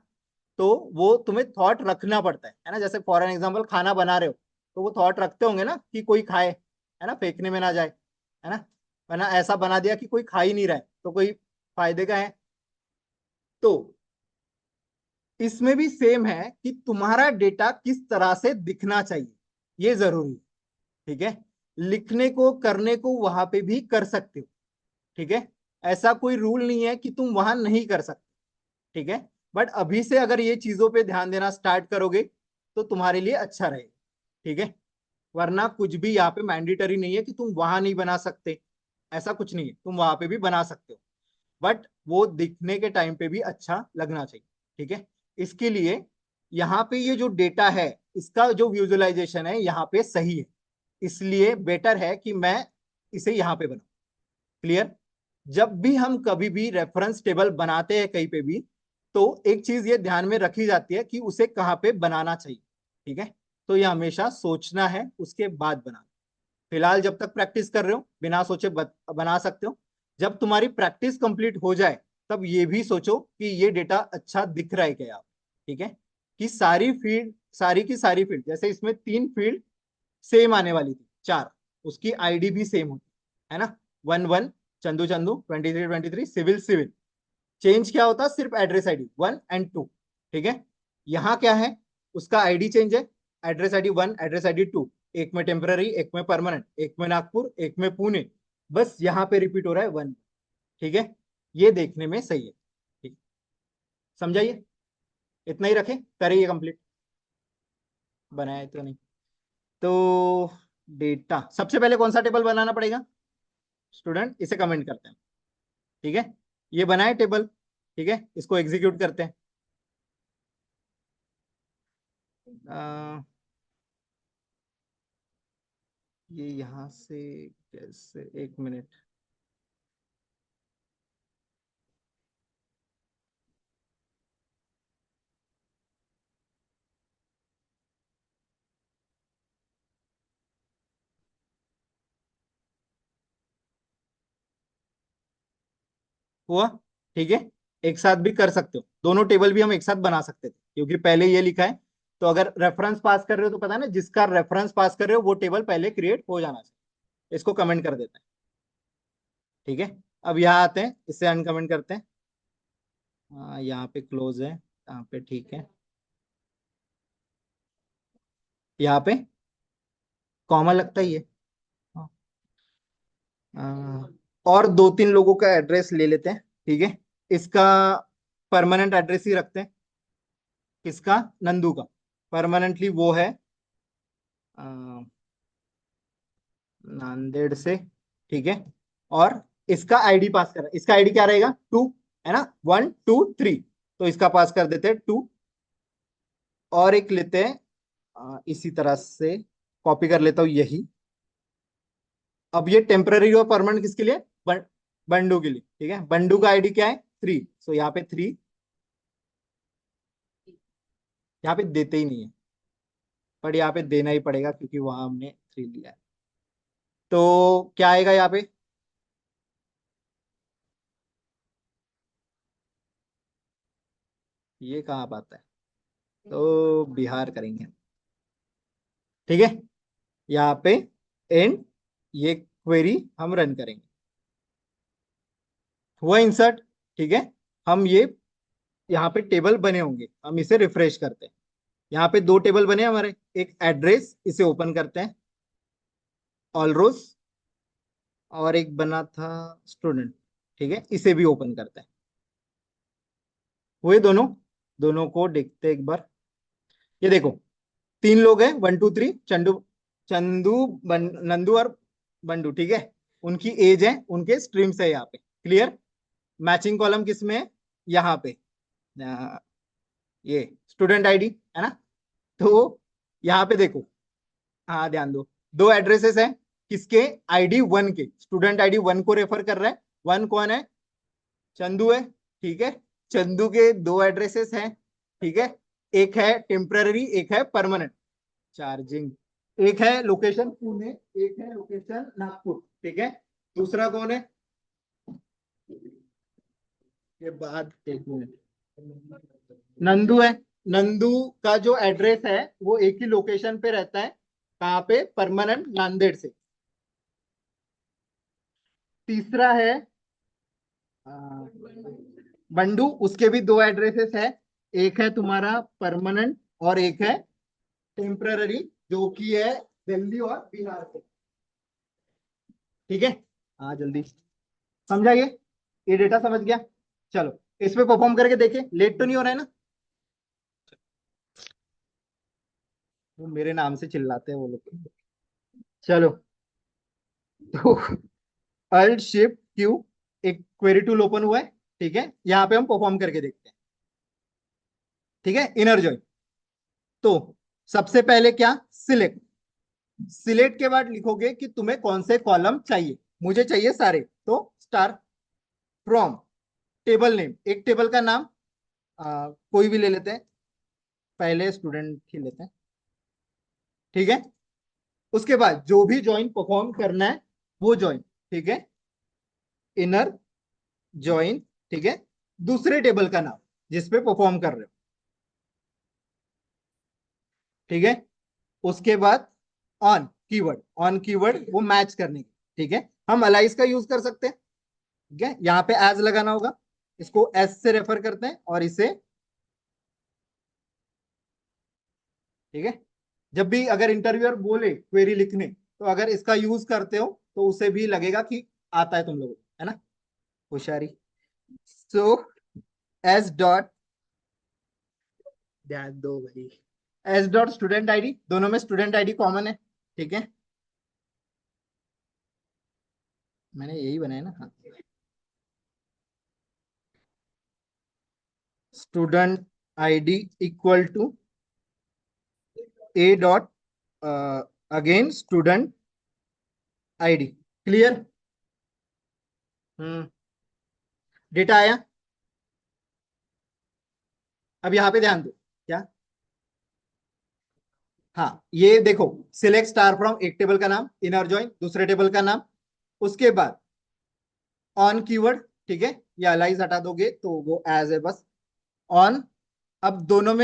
तो वो तुम्हें थॉट रखना पड़ता है ना। जैसे फॉर एन एग्जाम्पल खाना बना रहे हो, तो वो थॉट रखते होंगे ना कि कोई खाए, है ना, फेंकने में ना जाए, है ना। वरना ऐसा बना दिया कि कोई खा ही नहीं रहा है, तो कोई फायदे का है। तो इसमें भी सेम है कि तुम्हारा डेटा किस तरह से दिखना चाहिए, ये जरूरी है, ठीक है। लिखने को, करने को वहां पे भी कर सकते हो, ठीक है। ऐसा कोई रूल नहीं है कि तुम वहां नहीं कर सकते, ठीक है। बट अभी से अगर ये चीजों पे ध्यान देना स्टार्ट करोगे तो तुम्हारे लिए अच्छा रहेगा, ठीक है। वरना कुछ भी यहाँ पे मैंडेटरी नहीं है कि तुम वहां नहीं बना सकते, ऐसा कुछ नहीं है, तुम वहां पे भी बना सकते हो, बट वो दिखने के टाइम पे भी अच्छा लगना चाहिए, ठीक है। इसके लिए यहाँ पे ये जो डेटा है, इसका जो विजुअलाइजेशन है यहाँ पे सही है, इसलिए बेटर है कि मैं इसे यहां पे बनाऊं। क्लियर? जब भी हम कभी भी रेफरेंस टेबल बनाते हैं कहीं पे भी, तो एक चीज ये ध्यान में रखी जाती है कि उसे कहाँ पे बनाना चाहिए। ठीक है? तो ये हमेशा सोचना है, उसके बाद बनाना। फिलहाल जब तक प्रैक्टिस कर रहे हो बिना सोचे बना सकते हो। जब तुम्हारी प्रैक्टिस कंप्लीट हो जाए तब ये भी सोचो कि ये डेटा अच्छा दिख रहा है क्या आप। ठीक है? कि सारी फील्ड, सारी की सारी फील्ड, जैसे इसमें 3 फील्ड सेम आने वाली थी, 4, उसकी आईडी भी सेम होती है ना। 11 Chandu Chandu, 23 23 civil civil. Change क्या होता? सिर्फ एड्रेस आईडी 1 और 2। ठीक है? यहाँ क्या है? उसका आईडी चेंज है। एड्रेस आईडी 1, एड्रेस आईडी 2, एक में टेम्पररी, एक में परमानेंट, एक में नागपुर, एक में पुणे। बस यहाँ पे रिपीट हो रहा है 1। ठीक है? ये देखने में सही है। ठीक, समझाइए? इतना ही रखें, करिए कंप्लीट। बनाया तो नहीं तो डेटा सबसे पहले कौन सा टेबल बनाना पड़ेगा स्टूडेंट? इसे कमेंट करते हैं। ठीक है? ये बनाए टेबल। ठीक है, इसको एग्जीक्यूट करते हैं। अ, ये यहां से कैसे, 1 मिनट। हुआ? ठीक है, एक साथ भी कर सकते हो, दोनों टेबल भी हम एक साथ बना सकते थे क्योंकि पहले ये लिखा है। तो अगर रेफरेंस पास कर रहे हो तो पता है ना, जिसका रेफरेंस पास कर रहे हो वो टेबल पहले क्रिएट हो जाना चाहिए। इसको कमेंट कर देते हैं। ठीक है? अब यहाँ आते हैं, इसे अनकमेंट करते हैं। हाँ, यहाँ पे क्लोज है, यहाँ पे ठीक है। यहाँ पे कॉमा लगता ही है। हाँ। और 2 3 लोगों का एड्रेस ले लेते हैं। ठीक है? इसका परमानेंट एड्रेस ही रखते हैं। किसका? नंदू का। परमानेंटली वो है अ, नांदेड़ से। ठीक है? और इसका आईडी पास कर, इसका आईडी क्या रहेगा? 2, है ना, 1 2 3। तो इसका पास कर देते हैं 2। और एक लेते हैं इसी तरह से कॉपी कर लेता हूं यही। अब ये टेम्पररी और परमानेंट किसके लिए? बंडू के लिए। ठीक है? बंडू का आईडी क्या है? 3। सो यहाँ पे 3, यहाँ पे देते ही नहीं है, पर यहाँ पे देना ही पड़ेगा क्योंकि वहां हमने 3 लिया है। तो क्या आएगा यहाँ पे? ये कहाँ बात है? तो बिहार करेंगे। ठीक है? यहाँ पे एंड, ये क्वेरी हम रन करेंगे। हुआ इंसर्ट। ठीक है? हम ये यहाँ पे टेबल बने होंगे, हम इसे रिफ्रेश करते हैं। यहाँ पे 2 टेबल बने हमारे, एक एड्रेस, इसे ओपन करते हैं, ऑल रोज। और एक बना था स्टूडेंट। ठीक है? इसे भी ओपन करते हैं। हुए दोनों? दोनों को देखते हैं एक बार। ये देखो, 3 लोग हैं, 1 2 3, चंदू, नंदू और बंडू। ठीक है? उनकी एज है, उनके स्ट्रीम्स है यहाँ पे। क्लियर? मैचिंग कॉलम किसमें है? यहाँ पे। अ, ये स्टूडेंट आईडी है ना। तो यहाँ पे देखो, हाँ ध्यान दो, 2 एड्रेसेस हैं। किसके? आईडी 1 के, स्टूडेंट आईडी 1 को रेफर कर रहा है। 1 कौन है? चंदू है। ठीक है? चंदू के 2 एड्रेसेस हैं। ठीक है? एक है टेम्पररी, एक है परमानेंट चार्जिंग। एक है लोकेशन पुणे, एक है लोकेशन नागपुर। ठीक है? दूसरा कौन है? ये बाद, 1 मिनट। नंदू है। नंदू का जो एड्रेस है वो एक ही लोकेशन पे रहता है। कहाँ पे? परमानेंट नांदेड़ से। तीसरा है अ, बंडू, उसके भी 2 एड्रेसेस है। एक है तुम्हारा परमानेंट और एक है टेम्पररी, जो कि है दिल्ली और बिहार से। ठीक है? हाँ जल्दी, समझा ये डेटा समझ गया? चलो इस पे परफॉर्म करके देखिए, लेट तो नहीं हो रहा है ना? वो मेरे नाम से चिल्लाते हैं वो लोग। चलो, तो अल्ट शिफ्ट क्यू, एक क्वेरी टूल ओपन हुआ है। ठीक है? यहाँ पे हम परफॉर्म करके देखते हैं। ठीक है? Inner join. तो सबसे पहले क्या? सिलेक्ट। सिलेक्ट के बाद लिखोगे कि तुम्हें कौन से कॉलम चाहिए। मुझे चाहिए सारे, तो स्टार फ्रॉम टेबल नेम, एक टेबल का नाम कोई भी ले लेते हैं, पहले स्टूडेंट ही लेते हैं, ठीक है। उसके बाद जो भी ज्वाइन परफॉर्म करना है वो ज्वाइन, ठीक है, इनर ज्वाइन, ठीक है, दूसरे टेबल का नाम जिसपे परफॉर्म कर रहे हो, ठीक है। उसके बाद ऑन कीवर्ड, ऑन कीवर्ड वो मैच करने की, ठीक है। हम अलाइज का यूज कर सकते हैं, ठीक है, यहाँ पे एज लगाना होगा, इसको एस से रेफर करते हैं और इसे, ठीक है। जब भी अगर इंटरव्यूअर बोले क्वेरी लिखने, तो अगर इसका यूज करते हो तो उसे भी लगेगा कि आता है तुम लोगों को, है ना, होशियारी। सो एस डॉट, ध्यान दो भाई, एस डॉट स्टूडेंट आईडी, दोनों में स्टूडेंट आईडी कॉमन है, ठीक है, मैंने यही बनाया ना, हाँ। Student ID equal to A dot again student ID, clear. हम्म, डेटा आया। अब यहाँ पे ध्यान दो, क्या, हाँ ये देखो, सिलेक्ट स्टार फ्रॉम एक टेबल का नाम, इनर जॉइन दूसरे टेबल का नाम, उसके बाद ऑन कीवर्ड, ठीक है, ये अलाइज हटा दोगे तो वो एज है बस ऑन। अब दोनों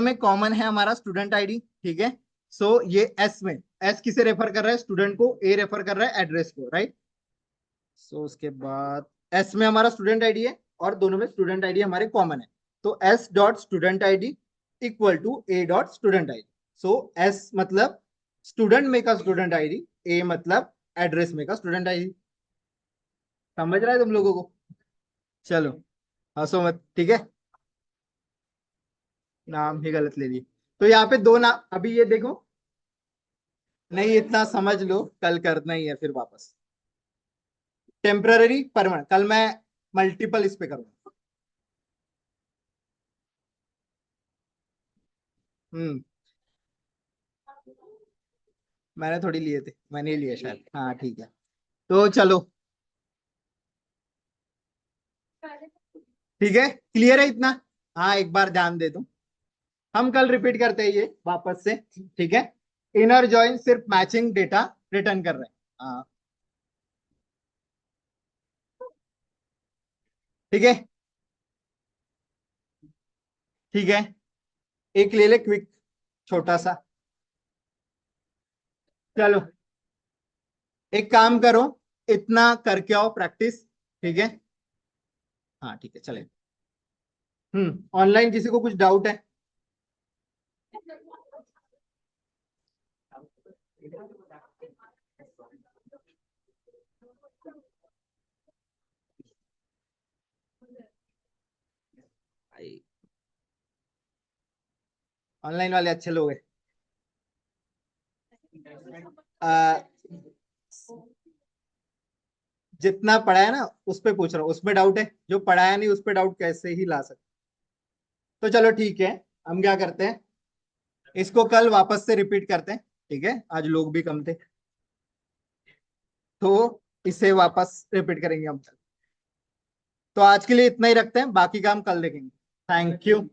में कॉमन है हमारा स्टूडेंट आईडी, ठीक है। सो ये एस में, एस किसे रेफर कर रहा है, स्टूडेंट को, ए रेफर कर रहा है एड्रेस को, राइट। सो उसके बाद एस में हमारा स्टूडेंट आईडी है और दोनों में स्टूडेंट आईडी हमारे कॉमन है, तो S dot student ID equal to A dot student ID. So S मतलब स्टूडेंट में का स्टूडेंट आईडी, ए मतलब एड्रेस में का स्टूडेंट आईडी। समझ रहा है तुम लोगों को? चलो, हंसो मत, ठीक है, नाम ही गलत ले लिए। तो यहाँ पे दो नाम, अभी ये देखो, नहीं इतना समझ लो, कल करना ही है फिर वापस, टेम्पररी परमानेंट, कल मैं मल्टीपल इस पे करूंगा। हम्म, मैंने थोड़ी लिए थे, मैंने ही लिए शायद, हाँ ठीक है। तो चलो, ठीक है, क्लियर है इतना। हाँ एक बार ध्यान दे दूं, हम कल रिपीट करते हैं ये वापस से, ठीक है। इनर जॉइन सिर्फ मैचिंग डेटा रिटर्न कर रहे हैं, हाँ ठीक है, ठीक है। एक ले ले क्विक, छोटा सा, चलो एक काम करो, इतना करके आओ प्रैक्टिस, ठीक है, हाँ ठीक है चले। ऑनलाइन किसी को कुछ डाउट है? ऑनलाइन वाले अच्छे लोग हैं, जितना पढ़ा है ना उस पे पूछ रहा हूँ, उसमें डाउट है, जो पढ़ाया नहीं उस पे डाउट कैसे ही ला सकते। तो चलो ठीक है, हम क्या करते हैं, इसको कल वापस से रिपीट करते हैं, ठीक है, आज लोग भी कम थे, तो इसे वापस रिपीट करेंगे हम कल। तो आज के लिए इतना ही रखते हैं, बाकी काम कल देखेंगे। Thank you.